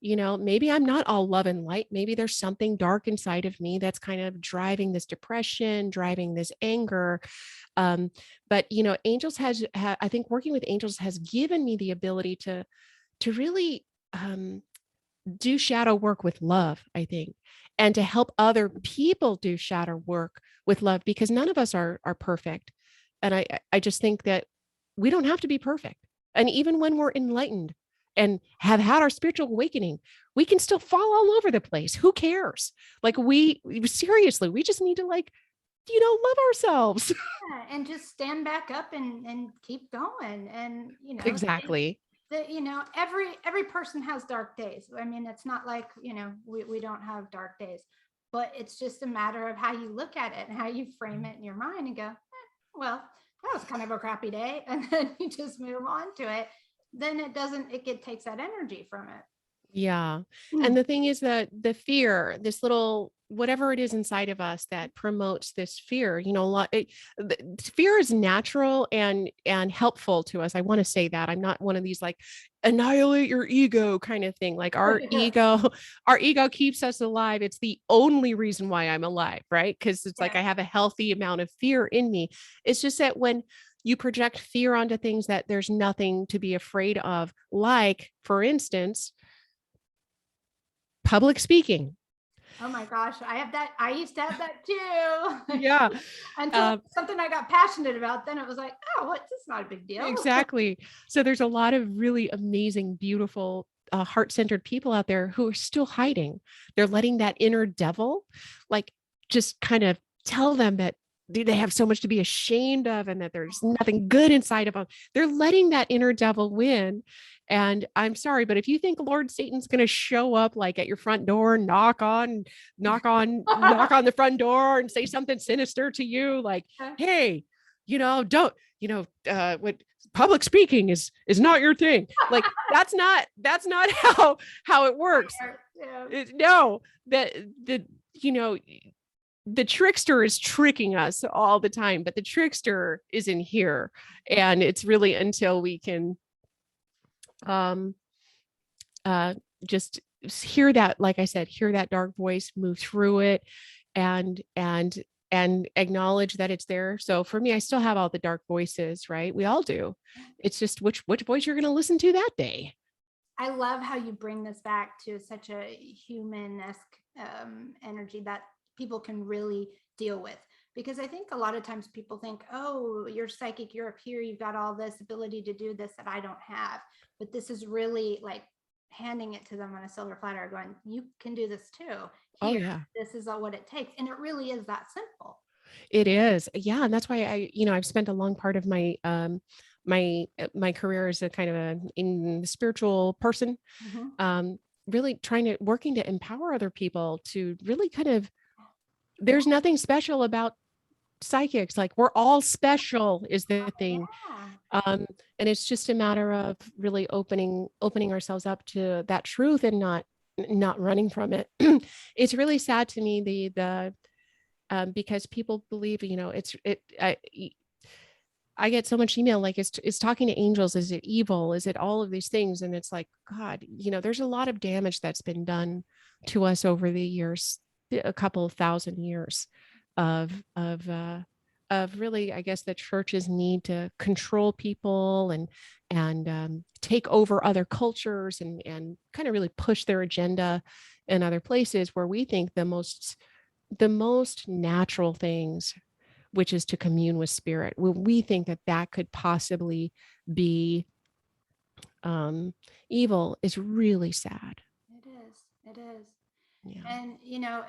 maybe I'm not all love and light. Maybe there's something dark inside of me that's kind of driving this depression, driving this anger. But angels I think working with angels has given me the ability to really do shadow work with love, I think, and to help other people do shadow work with love, because none of us are perfect. And I just think that we don't have to be perfect. And even when we're enlightened and have had our spiritual awakening, we can still fall all over the place. Who cares? Like we seriously, we just need to love ourselves. Yeah, and just stand back up and keep going. And Exactly. that every person has dark days. I mean, it's not like we don't have dark days, but it's just a matter of how you look at it and how you frame it in your mind and go, well, that was kind of a crappy day, and then you just move on to it. Then it takes that energy from it. Yeah. And the thing is that the fear, this little whatever it is inside of us that promotes this fear, fear is natural and helpful to us. I want to say that I'm not one of these like annihilate your ego kind of thing. Like our ego keeps us alive. It's the only reason why I'm alive, right? Because it's like I have a healthy amount of fear in me. It's just that when you project fear onto things that there's nothing to be afraid of, like, for instance, public speaking. Oh my gosh, I have that. I used to have that too. Yeah. Until something I got passionate about, then it was like, oh, what? It's not a big deal. Exactly. So there's a lot of really amazing, beautiful, heart-centered people out there who are still hiding. They're letting that inner devil, like, just kind of tell them that they have so much to be ashamed of and that there's nothing good inside of them. They're letting that inner devil win. And I'm sorry, but if you think Lord Satan's going to show up like at your front door, knock on the front door and say something sinister to you, like, hey, don't, what public speaking is not your thing. Like, that's not how it works. No, the trickster is tricking us all the time, but the trickster is in here. And it's really until we can just hear that, like I said, hear that dark voice, move through it, and acknowledge that it's there. So for me, I still have all the dark voices, right? We all do. It's just which voice you're going to listen to that day. I love how you bring this back to such a human-esque energy that people can really deal with. Because I think a lot of times people think, oh, you're psychic, you're up here, you've got all this ability to do this that I don't have. But this is really like handing it to them on a silver platter, going, you can do this too. Here, oh yeah, this is what it takes. And it really is that simple. It is. Yeah. And that's why I've spent a long part of my my career as a kind of in the spiritual person, really working to empower other people to really kind of, there's nothing special about psychics. Like, we're all special is the thing. And it's just a matter of really opening ourselves up to that truth and not running from it. It's really sad to me, the because people believe, I get so much email like, it's talking to angels. Is it evil? Is it all of these things? And it's like, God, there's a lot of damage that's been done to us over the years, a couple of thousand years of really, I guess, the church's need to control people and take over other cultures and kind of really push their agenda in other places, where we think the most natural things, which is to commune with spirit, when we think that could possibly be evil, is really sad. It is. Yeah. And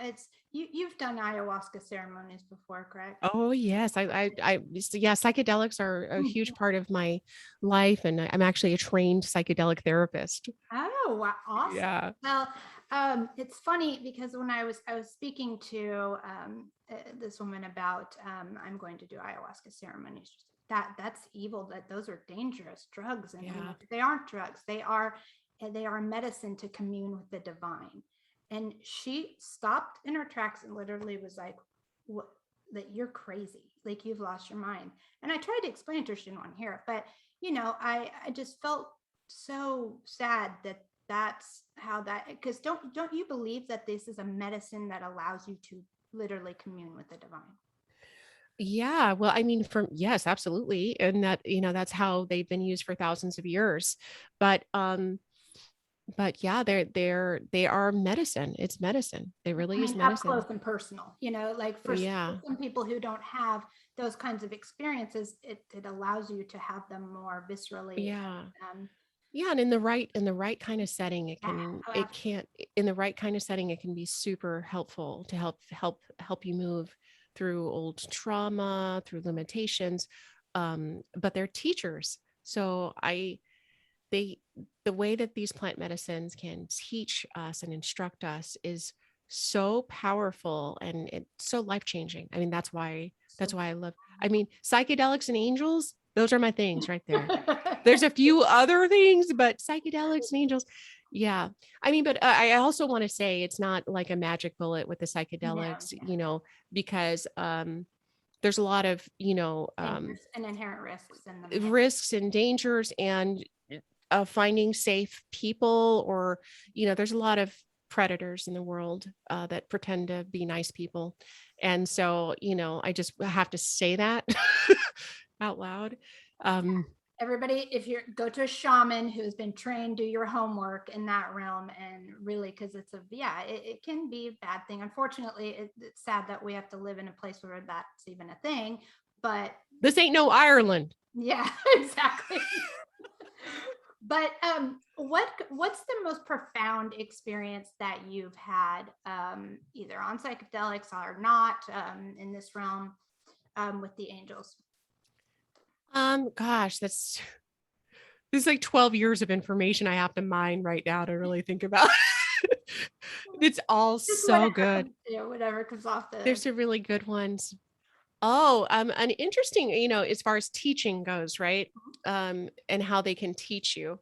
it's you've done ayahuasca ceremonies before, correct? Oh yes, yeah, psychedelics are a huge part of my life, and I'm actually a trained psychedelic therapist. Oh, wow, awesome. Yeah. Well, it's funny because when I was speaking to this woman about I'm going to do ayahuasca ceremonies. That's evil. That those are dangerous drugs, and Yeah. they aren't drugs. They are medicine to commune with the divine. And she stopped in her tracks and literally was like, "What? That you're crazy? Like you've lost your mind?" And I tried to explain to her. She didn't want to hear it, but I just felt so sad that that's how that, because don't you believe that this is a medicine that allows you to literally commune with the divine? Yeah, well, I mean, yes, absolutely, and that that's how they've been used for thousands of years. But yeah, they are medicine. It's medicine. It I really is mean, up medicine. close and personal, like for Yeah. some people who don't have those kinds of experiences, it allows you to have them more viscerally. Yeah. And Yeah, and in the right kind of setting, yeah, oh, it can't in the right kind of setting, it can be super helpful to help you move through old trauma, through limitations. But they're teachers. So they the way that these plant medicines can teach us and instruct us is so powerful, and it's so life-changing. I mean, that's so why I love, I mean, psychedelics and angels, those are my things right there. There's a few other things, but psychedelics and angels. Yeah. I mean, but I also want to say it's not like a magic bullet with the no, psychedelics, no. because there's a lot of, Dangers and inherent risks in them. Yeah. risks and dangers, and finding safe people, or there's a lot of predators in the world that pretend to be nice people, and so I just have to say that out loud. um Everybody, if you go to a shaman who's been trained, do your homework in that realm, and really, because it can be a bad thing. Unfortunately, it's sad that we have to live in a place where that's even a thing, but this ain't no Ireland. yeah, exactly. But what's the most profound experience that you've had, either on psychedelics or not, in this realm, with the angels? Gosh, this is like 12 years of information I have to mine right now to really think about. It's all Just so good. whatever comes off the. There's some really good ones. Oh, an interesting, as far as teaching goes, right? And how they can teach you.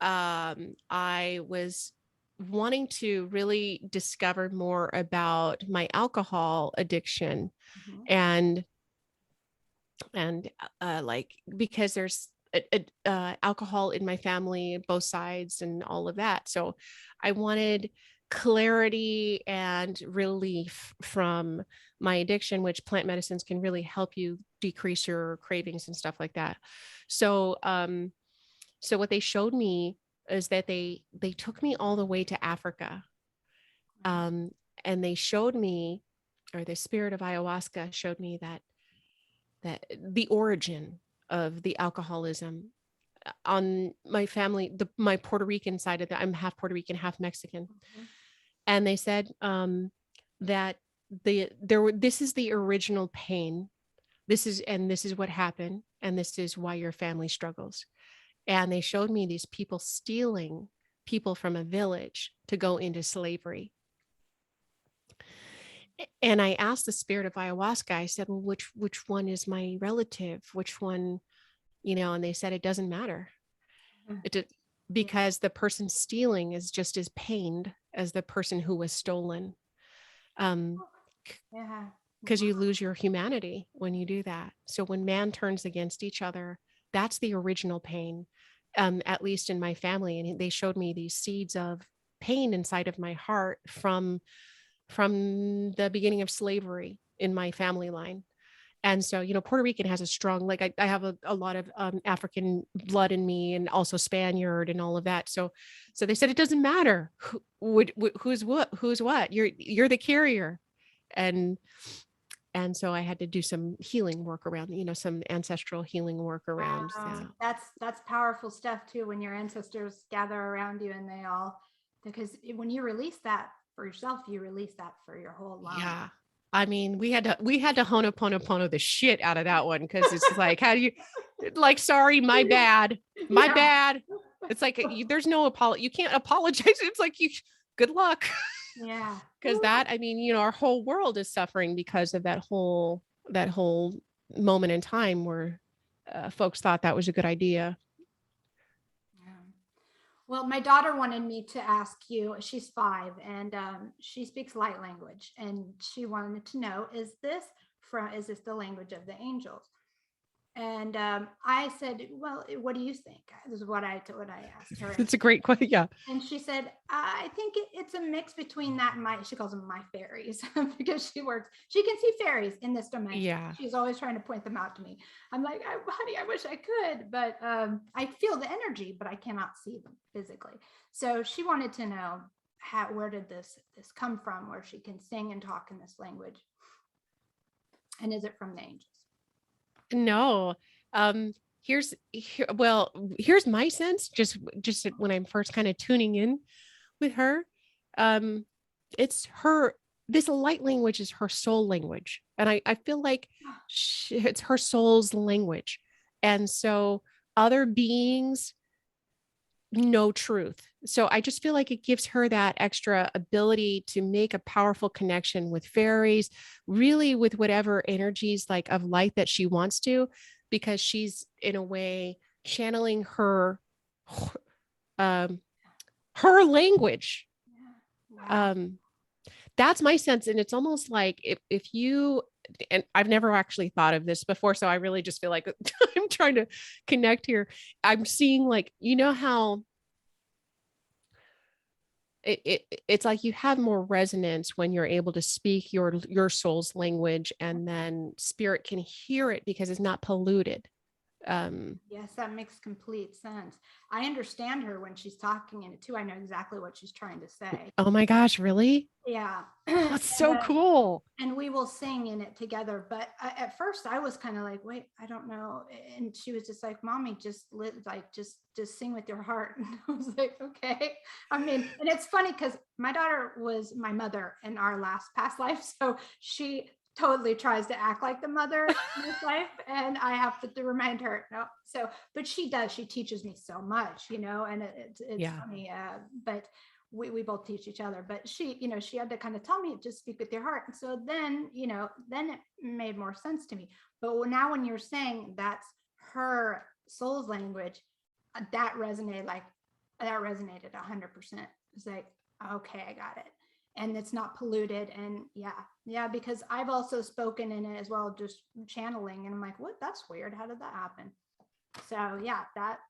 I was wanting to really discover more about my alcohol addiction, Mhm. and like, because there's alcohol in my family, both sides, and all of that. So I wanted clarity and relief from my addiction, which plant medicines can really help you decrease your cravings and stuff like that. So so what they showed me is that they took me all the way to Africa, um, and they showed me, or the spirit of ayahuasca showed me that the origin of the alcoholism on my family, my Puerto Rican side of that. I'm half Puerto Rican, half Mexican. Mhm. And they said that this is the original pain. This is what happened. And this is why your family struggles. And they showed me these people stealing people from a village to go into slavery. And I asked the spirit of ayahuasca, I said, well, which one is my relative? Which one, and they said, it doesn't matter. It, because the person stealing is just as pained as the person who was stolen. Yeah. Because you lose your humanity when you do that. So when man turns against each other, that's the original pain, at least in my family. And they showed me these seeds of pain inside of my heart from the beginning of slavery in my family line. And so, Puerto Rican has a strong, like I have a lot of African blood in me, and also Spaniard and all of that. So they said, it doesn't matter who's what, you're the carrier. And so I had to do some healing work around, some ancestral healing work around Wow. that. That's powerful stuff too, when your ancestors gather around you and they all, because when you release that for yourself, you release that for your whole line. Yeah. I mean, we had to Ho'oponopono the shit out of that one. Cause it's like, how do you like, sorry, my bad. My bad. It's like, there's no apology. You can't apologize. It's like, good luck. Yeah. Cause that, I mean, our whole world is suffering because of that whole moment in time where folks thought that was a good idea. Well, my daughter wanted me to ask you, she's 5 and she speaks light language, and she wanted to know, is this the language of the angels? And I said, well, what do you think? This is what I asked her. It's a great question. Yeah. And she said, I think it's a mix between that and she calls them my fairies because she can see fairies in this dimension. Yeah. She's always trying to point them out to me. I'm like, honey, I wish I could, but I feel the energy, but I cannot see them physically. So she wanted to know where did this come from, where she can sing and talk in this language? And is it from the angels? No. Here's my sense, just when I'm first kind of tuning in with her. This light language is her soul language. And I feel like it's her soul's language. And so other beings know truth. So I just feel like it gives her that extra ability to make a powerful connection with fairies, really with whatever energies like of light that she wants to, because she's in a way channeling her language. Wow. That's my sense. And it's almost like if you, and I've never actually thought of this before, so I really just feel like I'm trying to connect here. I'm seeing like, how it's like you have more resonance when you're able to speak your soul's language, and then spirit can hear it because it's not polluted. Yes, that makes complete sense. I understand her when she's talking in it too. I know exactly what she's trying to say. Oh my gosh, really? Yeah. That's so cool. And we will sing in it together. But at first I was kind of like, wait, I don't know. And she was just like, mommy, just sing with your heart. And I was like, okay. I mean, and it's funny because my daughter was my mother in our past life. So she totally tries to act like the mother in this life, and I have to remind her, no. So, but she teaches me so much, and it's funny. But we both teach each other, but she had to kind of tell me, just speak with your heart. And so then, then it made more sense to me. But now when you're saying that's her soul's language, that resonated 100%. It's like, okay, I got it. And it's not polluted. And yeah, because I've also spoken in it as well, just channeling. And I'm like, what? That's weird. How did that happen? So yeah, that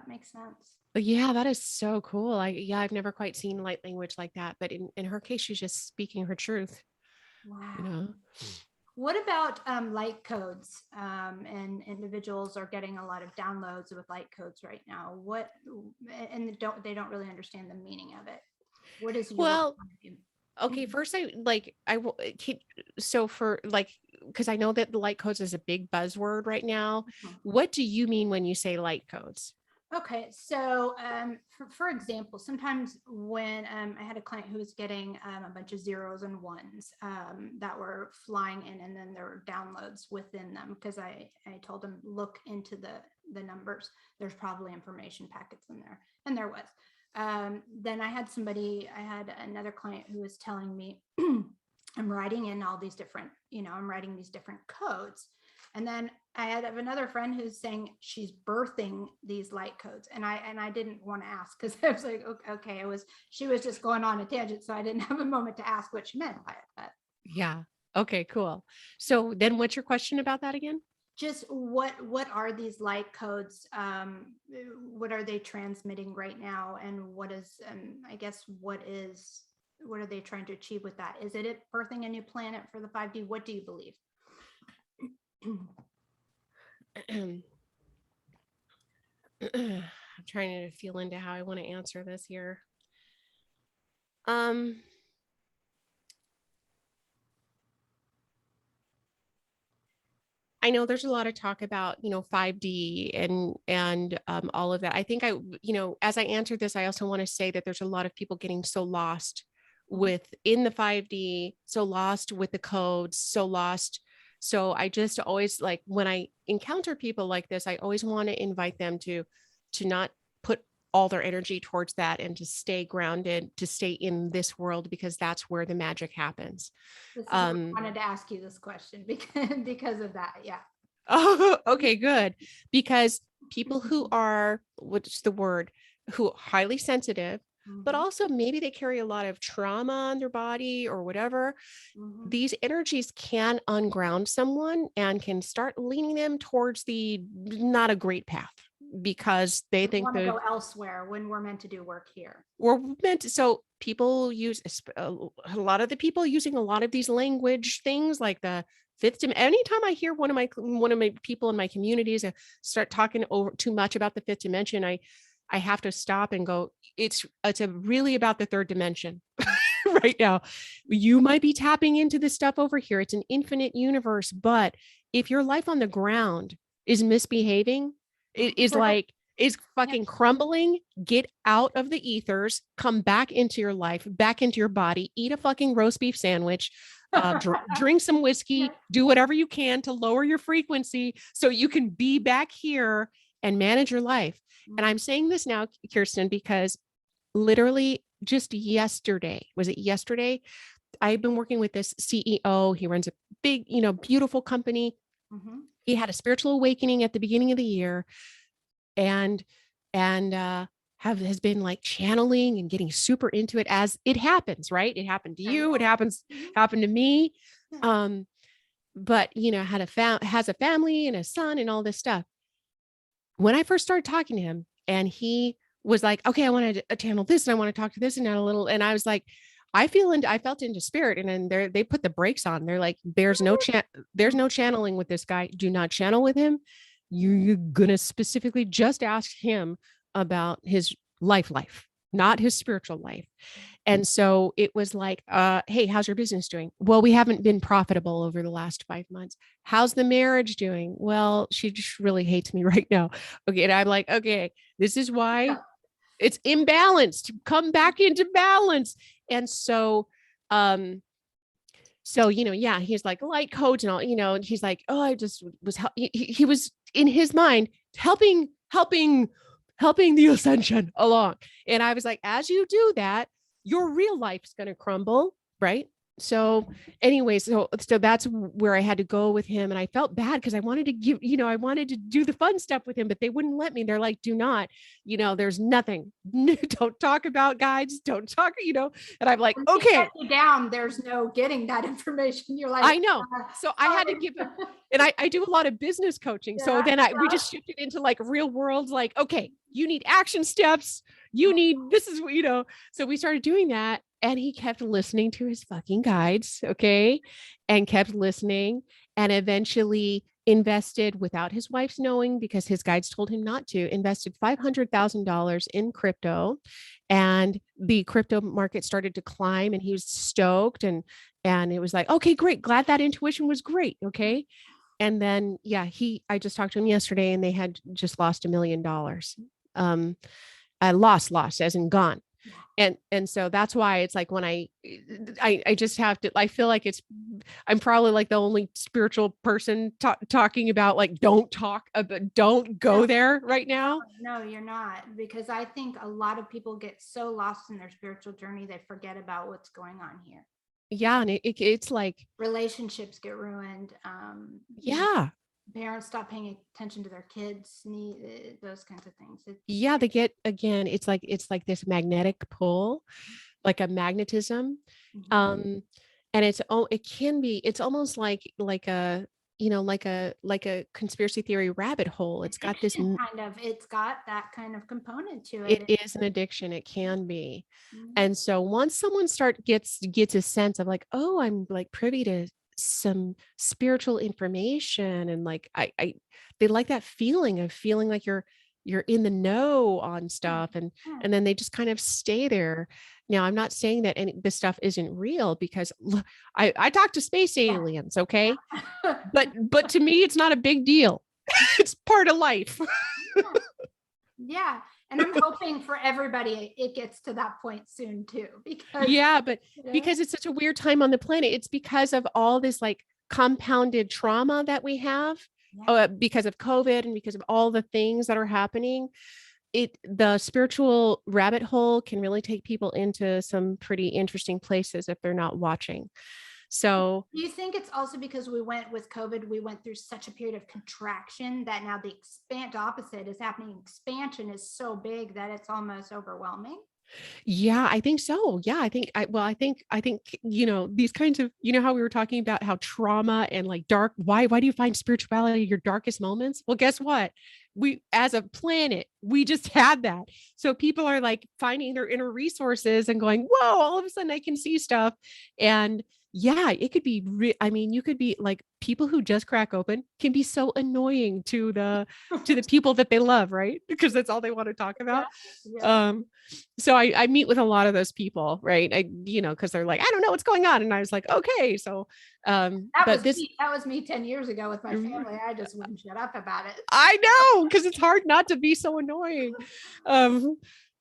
makes sense. But yeah, that is so cool. I've never quite seen light language like that, but in her case, she's just speaking her truth. Wow. What about light codes? And individuals are getting a lot of downloads with light codes right now. And they don't really understand the meaning of it. What is your okay, first because I know that the light codes is a big buzzword right now. What do you mean when you say light codes? Okay, so for example, sometimes when I had a client who was getting a bunch of zeros and ones that were flying in, and then there were downloads within them, because I told them, look into the numbers. There's probably information packets in there, and there was. Then I had another client who was telling me, I'm writing in all these different, I'm writing these different codes. And then I have another friend who's saying she's birthing these light codes. And I didn't want to ask, because I was like, okay, she was just going on a tangent. So I didn't have a moment to ask what she meant by it. But yeah. Okay, cool. So then what's your question about that again? Just what are these light codes? What are they transmitting right now? And what is, I guess, what are they trying to achieve with that? Is it birthing a new planet for the 5D? What do you believe? I'm trying to feel into how I want to answer this here. I know there's a lot of talk about, 5D and all of that. I think as I answered this, I also want to say that there's a lot of people getting so lost within the 5D, so lost with the codes, so lost. So I just always, like, when I encounter people like this, I always want to invite them to not put all their energy towards that and to stay grounded, to stay in this world, because that's where the magic happens. This is I wanted to ask you this question because of that. Yeah. Oh, okay, good. Because people who are, what's the word, who are highly sensitive, but also maybe they carry a lot of trauma on their body or whatever, these energies can unground someone and can start leaning them towards the not a great path, because they think want to go elsewhere when we're meant to do work here. We're meant to. So people use a lot of the people using a lot of these language things, like the fifth dimension. Anytime I hear one of my people in my communities start talking over too much about the fifth dimension, I have to stop and go, it's really about the third dimension. Right now, you might be tapping into this stuff over here. It's an infinite universe, but if your life on the ground is misbehaving, it is like, is fucking crumbling, get out of the ethers, come back into your life, back into your body, eat a fucking roast beef sandwich, drink some whiskey, do whatever you can to lower your frequency so you can be back here and manage your life. And I'm saying this now, Kirsten, because literally just yesterday, was it yesterday? I've been working with this CEO. He runs a big, beautiful company. He had a spiritual awakening at the beginning of the year, and has been like channeling and getting super into it as it happens, right? It happened to you. It happened to me. But has a family and a son and all this stuff. When I first started talking to him, and he was like, okay, I want to channel this and I want to talk to this and that a little. And I was like, I felt into spirit. And then they put the brakes on. They're like, there's no channeling with this guy. Do not channel with him. You're going to specifically just ask him about his life, not his spiritual life. And so it was like, hey, how's your business doing? Well, we haven't been profitable over the last 5 months. How's the marriage doing? Well, she just really hates me right now. Okay. And I'm like, okay, this is why it's imbalanced. Come back into balance. And so, he's like light codes and all, and he's like, oh, I just was, he was in his mind helping the ascension along. And I was like, as you do that, your real life's going to crumble. Right. So anyways, so that's where I had to go with him. And I felt bad because I wanted to I wanted to do the fun stuff with him, but they wouldn't let me. They're like, do not, there's nothing. Don't talk about guides. Don't talk, and I'm like, okay. Down, there's no getting that information. You're like, I know. So I had to give it, and I do a lot of business coaching. Yeah, so then we just shifted into like real world, like, okay, you need action steps. You need, this is what, so we started doing that. And he kept listening to his fucking guides, okay? And kept listening, and eventually invested without his wife's knowing, because his guides told him not to, invested $500,000 in crypto. And the crypto market started to climb, and he was stoked. And it was like, okay, great. Glad that intuition was great. Okay. And then, I just talked to him yesterday, and they had just lost $1 million. Lost as in gone. And so that's why it's like, when I just have to, I feel like I'm probably like the only spiritual person talking about like, don't go there right now. No, you're not, because I think a lot of people get so lost in their spiritual journey, they forget about what's going on here. Yeah. And it's like relationships get ruined. Parents stop paying attention to their kids' needs, those kinds of things. They get, again, it's like this magnetic pull, like a magnetism. And it's almost like a, like a conspiracy theory rabbit hole. It's got this it's got that kind of component to it. It is an addiction. It can be. And so once someone gets a sense of like, oh, I'm like privy to some spiritual information, and like they like that feeling like you're in the know on stuff, and then they just kind of stay there. Now, I'm not saying that this stuff isn't real, because I talk to space aliens, okay? but to me, it's not a big deal. It's part of life. Yeah. And I'm hoping for everybody it gets to that point soon too, because but because it's such a weird time on the planet, it's because of all this like compounded trauma that we have because of COVID and because of all the things that are happening. The spiritual rabbit hole can really take people into some pretty interesting places if they're not watching. So do you think it's also because with COVID, we went through such a period of contraction that now the opposite is happening. Expansion is so big that it's almost overwhelming. Yeah, I think so. Yeah, I think, these kinds of, how we were talking about how trauma and like dark, why do you find spirituality your darkest moments? Well, guess what? We, as a planet, we just had that. So people are like finding their inner resources and going, whoa, all of a sudden I can see stuff. And yeah, it could be, you could be like, people who just crack open can be so annoying to the people that they love, right? Because that's all they want to talk about. Yeah. So I meet with a lot of those people, right? Because they're like, I don't know what's going on. And I was like, okay. So that was me 10 years ago with my family. I just wouldn't shut up about it. I know, because it's hard not to be so annoying.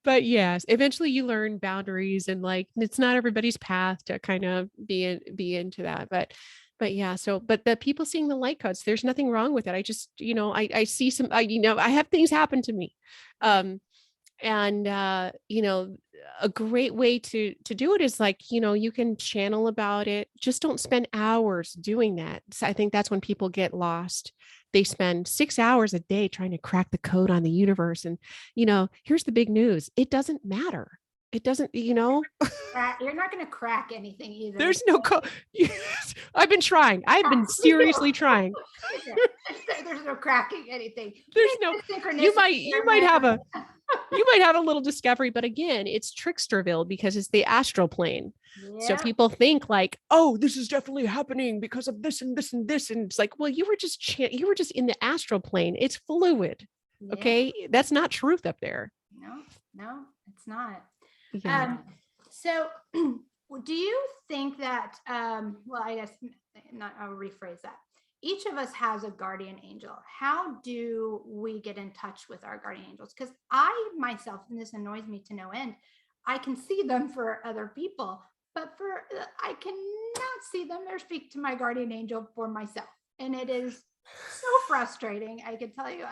But yes, eventually you learn boundaries, and like, it's not everybody's path to kind of be into that. But yeah, but the people seeing the light codes, there's nothing wrong with it. I just, I see some, I have things happen to me. And a great way to do it is like, you can channel about it. Just don't spend hours doing that. So I think that's when people get lost. They spend 6 hours a day trying to crack the code on the universe. And, here's the big news. It doesn't matter. It doesn't, you're not going to crack anything either. There's no code. I've been trying. I've been seriously trying. There's no cracking anything. There's no, you might have a little discovery, but again, it's Tricksterville because it's the astral plane. Yeah. So people think like, oh, this is definitely happening because of this and this and this. And it's like, well, you were just in the astral plane. It's fluid. Yeah. Okay. That's not truth up there. No, it's not. Yeah. So do you think that, I guess I'll rephrase that. Each of us has a guardian angel. How do we get in touch with our guardian angels? Because I myself, and this annoys me to no end, I can see them for other people, but I cannot see them or speak to my guardian angel for myself. And it is so frustrating. I can tell you,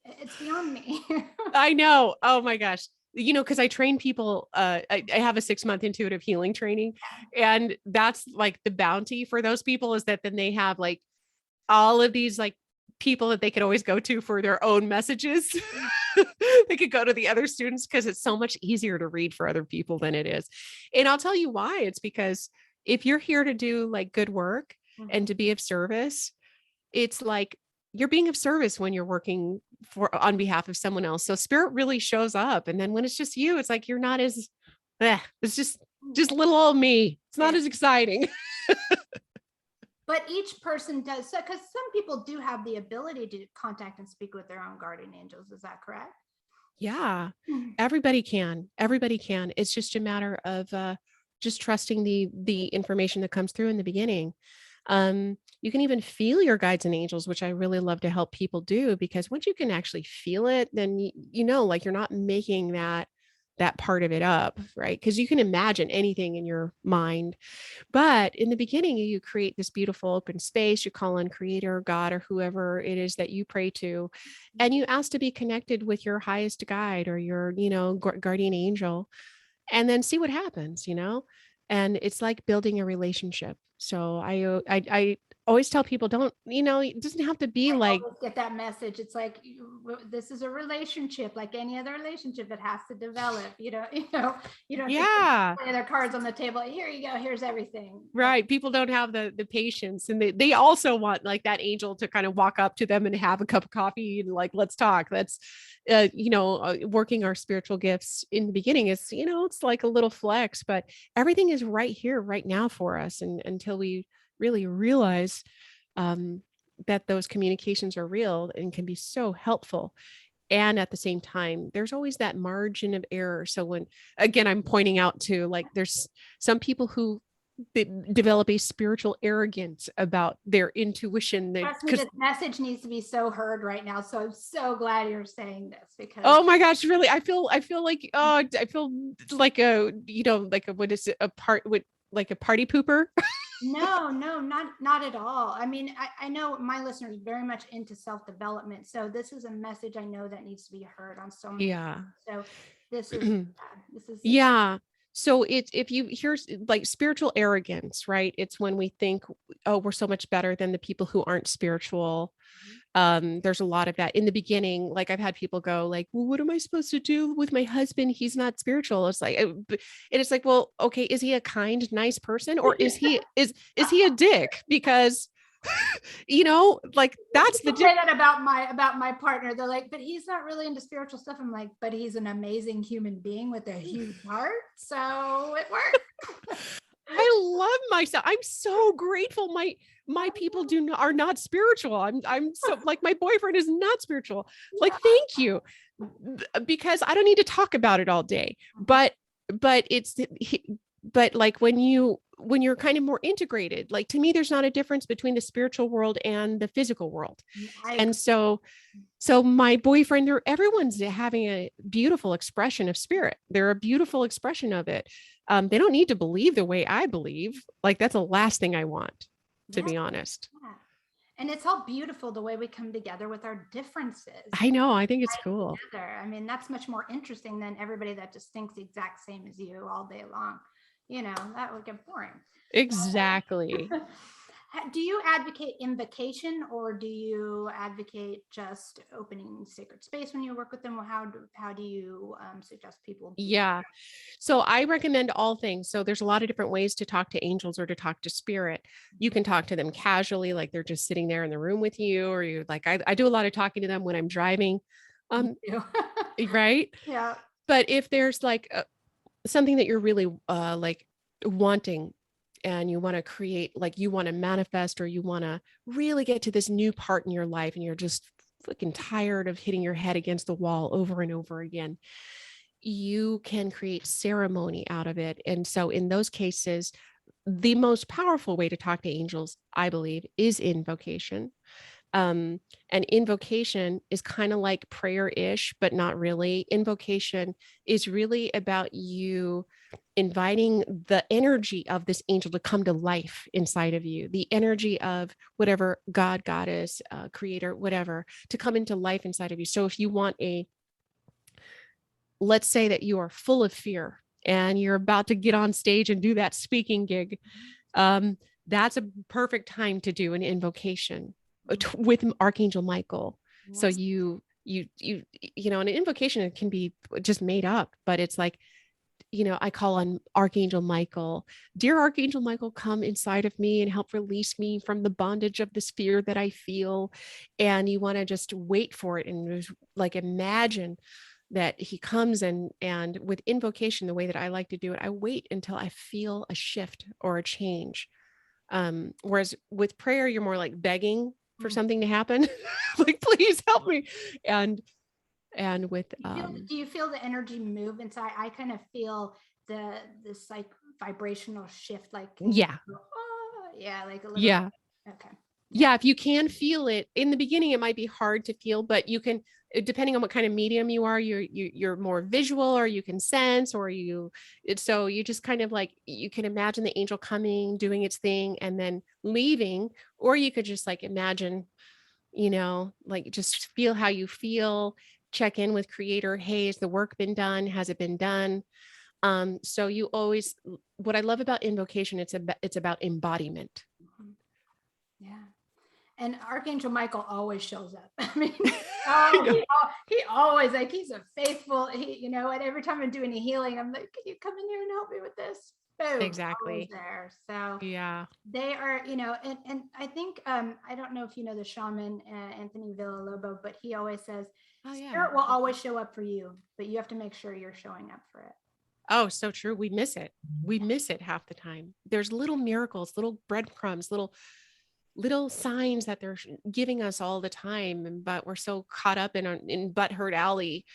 it's beyond me. I know. Oh my gosh. Because I train people, I have a 6-month intuitive healing training, and that's like the bounty for those people is that then they have like all of these like people that they could always go to for their own messages. They could go to the other students because it's so much easier to read for other people than it is. And I'll tell you why. It's because if you're here to do like good work and to be of service, it's like you're being of service when you're working on behalf of someone else. So spirit really shows up. And then when it's just you, it's like, you're not as, it's just little old me. It's not as exciting. But each person does. So, because some people do have the ability to contact and speak with their own guardian angels. Is that correct? Yeah, everybody can. It's just a matter of just trusting the information that comes through in the beginning. You can even feel your guides and angels, which I really love to help people do, because once you can actually feel it, then like you're not making that part of it up, right? Because you can imagine anything in your mind, but in the beginning, you create this beautiful open space. You call on Creator, God, or whoever it is that you pray to, and you ask to be connected with your highest guide or your, guardian angel, and then see what happens, and it's like building a relationship. So I always tell people, don't, it doesn't have to be like, get that message. It's like, this is a relationship, like any other relationship. It has to develop, you don't play their cards on the table. Here you go. Here's everything. Right. People don't have the patience, and they also want like that angel to kind of walk up to them and have a cup of coffee and like, let's talk. Let's, working our spiritual gifts in the beginning is, it's like a little flex, but everything is right here, right now for us. And until we really realize that those communications are real and can be so helpful. And at the same time, there's always that margin of error. So when, again, I'm pointing out to like, there's some people who they develop a spiritual arrogance about their intuition. Trust me, this message needs to be so heard right now. So I'm so glad you're saying this because oh my gosh, really, I feel like I feel like a, like a, what is it, like a party pooper. no, not at all. I mean, I know my listeners very much into self-development. So this is a message I know that needs to be heard on so many. Yeah. So this is Yeah. So it's, if you here's like spiritual arrogance, right? It's when we think, oh, we're so much better than the people who aren't spiritual. There's a lot of that in the beginning. Like I've had people go like, well, what am I supposed to do with my husband? He's not spiritual. It's like, and it's like, well, okay, is he a kind, nice person, or is he a dick? Because like that's the say that about my partner. They're like, but he's not really into spiritual stuff. I'm like, but he's an amazing human being with a huge heart, so it works. I love myself. I'm so grateful. My people are not spiritual. I'm so like, my boyfriend is not spiritual. Like, thank you, because I don't need to talk about it all day. But like when you're kind of more integrated, like to me, there's not a difference between the spiritual world and the physical world. And so my boyfriend, everyone's having a beautiful expression of spirit. They're a beautiful expression of it. They don't need to believe the way I believe. Like that's the last thing I want, to be honest. Yeah. And it's all beautiful the way we come together with our differences. I know. I think it's cool. Together. I mean, that's much more interesting than everybody that just thinks the exact same as you all day long. That would get boring. Exactly. Do you advocate invocation, or do you advocate just opening sacred space when you work with them? How do you suggest people? Yeah. So I recommend all things. So there's a lot of different ways to talk to angels or to talk to spirit. You can talk to them casually, like they're just sitting there in the room with you, or you like, I do a lot of talking to them when I'm driving. Right. Yeah. But if there's like something that you're really like wanting, and you want to create, like you want to manifest, or you want to really get to this new part in your life, and you're just fucking tired of hitting your head against the wall over and over again, you can create ceremony out of it. And so in those cases, the most powerful way to talk to angels, I believe, is invocation. And invocation is kind of like prayer-ish, but not really. Invocation is really about you inviting the energy of this angel to come to life inside of you, the energy of whatever God, goddess, creator, whatever, to come into life inside of you. So if you want let's say that you are full of fear and you're about to get on stage and do that speaking gig, that's a perfect time to do an invocation with Archangel Michael. Yes. So an invocation, it can be just made up, but it's like, I call on Archangel Michael. Dear Archangel Michael, come inside of me and help release me from the bondage of this fear that I feel. And you want to just wait for it and just like imagine that he comes, and with invocation, the way that I like to do it, I wait until I feel a shift or a change. Whereas with prayer, you're more like begging for something to happen. Like, please help me. And with do you feel the energy move inside? I kind of feel this like vibrational shift, like yeah, like a little. Yeah. Okay. Yeah, if you can feel it in the beginning, it might be hard to feel, but you can, depending on what kind of medium you are, you're more visual, or you can sense, or so you just kind of like, you can imagine the angel coming, doing its thing, and then leaving, or you could just like imagine, like just feel how you feel, check in with creator. Hey, has the work been done? Has it been done? So you always, what I love about invocation, it's about embodiment. Yeah. And Archangel Michael always shows up. I mean, he always, like, he's a faithful, and every time I'm doing a healing, I'm like, can you come in here and help me with this? Boom, exactly. There. So yeah, they are, and I think, I don't know if you know the shaman, Anthony Villalobos, but he always says, spirit will always show up for you, but you have to make sure you're showing up for it. Oh, so true. We miss it. We miss it half the time. There's little miracles, little breadcrumbs, little signs that they're giving us all the time, but we're so caught up in Butthurt Alley.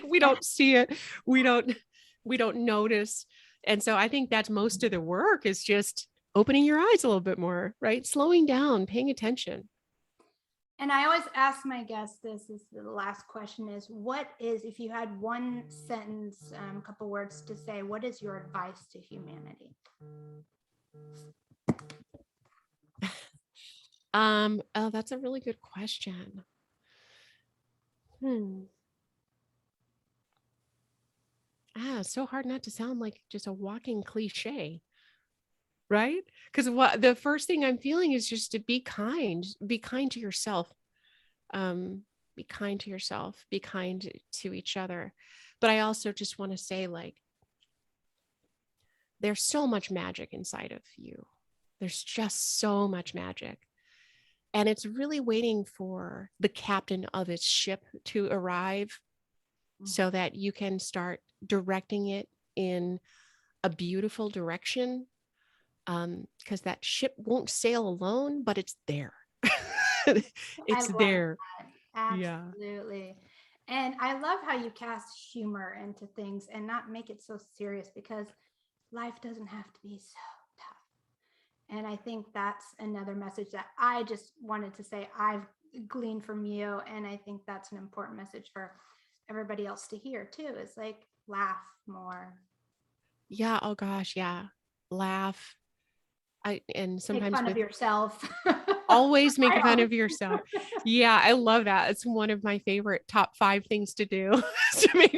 We don't see it. We don't notice. And so I think that's most of the work is just opening your eyes a little bit more, right? Slowing down, paying attention. And I always ask my guests, this is the last question is, what is, if you had one sentence, couple words to say, what is your advice to humanity? Oh, that's a really good question. It's so hard not to sound like just a walking cliche, right? Because what the first thing I'm feeling is just to be kind to yourself. Be kind to yourself, be kind to each other. But I also just want to say, like, there's so much magic inside of you. There's just so much magic. And it's really waiting for the captain of its ship to arrive so that you can start directing it in a beautiful direction. Because that ship won't sail alone, but it's there. It's there. Absolutely. Yeah. And I love how you cast humor into things and not make it so serious, because life doesn't have to be so tough. And I think that's another message that I just wanted to say I've gleaned from you. And I think that's an important message for everybody else to hear too, is like, laugh more. Yeah. Oh gosh. Yeah. Laugh. And sometimes make fun of yourself. Always make fun of yourself. Yeah, I love that. It's one of my favorite top 5 things to do to make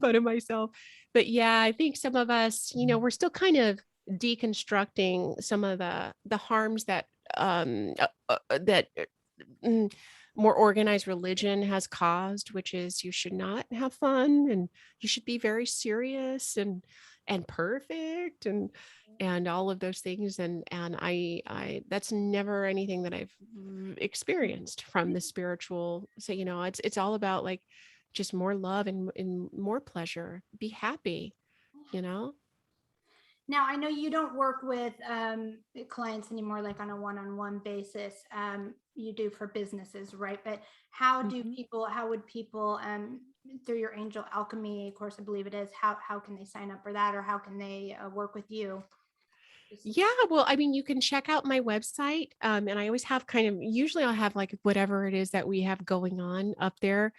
fun of myself. But yeah, I think some of us, we're still kind of deconstructing some of the harms that more organized religion has caused, which is you should not have fun and you should be very serious and perfect and all of those things. And I that's never anything that I've experienced from the spiritual. So, it's all about like just more love and more pleasure. Be happy, Now, I know you don't work with clients anymore, like on a one-on-one basis. You do for businesses, right? But how would people, through your Angel Alchemy course, I believe it is, how can they sign up for that, or how can they work with you? Yeah, well, I mean, you can check out my website. And I always have usually I'll have like whatever it is that we have going on up there.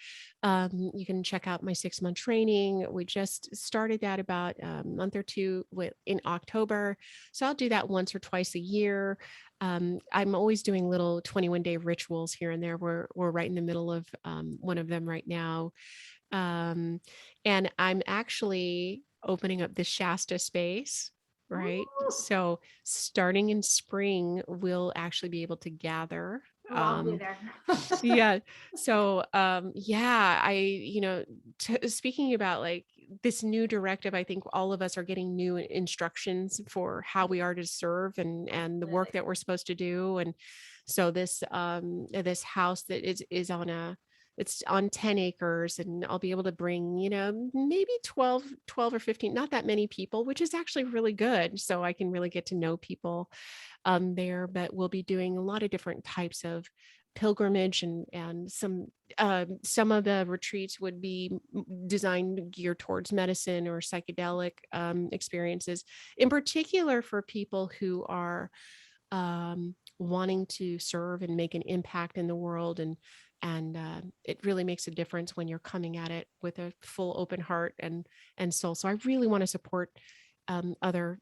You can check out my 6-month training. We just started that about a month or two in October. So I'll do that once or twice a year. I'm always doing little 21-day rituals here and there. We're right in the middle of one of them right now. And I'm actually opening up the Shasta space. Right. Ooh. So starting in spring, we'll actually be able to gather. I'll be there. Yeah. So, speaking about like this new directive, I think all of us are getting new instructions for how we are to serve and the work that we're supposed to do. And so this house that is it's on 10 acres, and I'll be able to bring, maybe 12 or 15, not that many people, which is actually really good. So I can really get to know people there, but we'll be doing a lot of different types of pilgrimage and some of the retreats would be designed geared towards medicine or psychedelic experiences, in particular for people who are wanting to serve and make an impact in the world. And it really makes a difference when you're coming at it with a full open heart and soul. So I really want to support other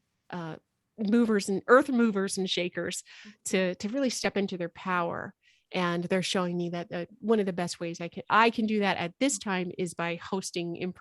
movers and earth movers and shakers to really step into their power. And they're showing me that one of the best ways I can do that at this time is by hosting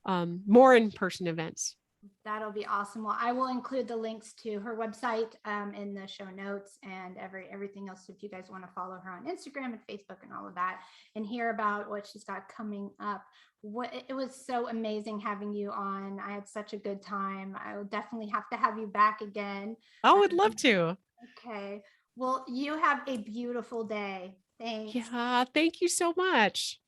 more in-person events. That'll be awesome. Well, I will include the links to her website in the show notes and everything else. If you guys want to follow her on Instagram and Facebook and all of that and hear about what she's got coming up. It was so amazing having you on. I had such a good time. I will definitely have to have you back again. I would love to. Okay. Well, you have a beautiful day. Thanks. Yeah, thank you so much.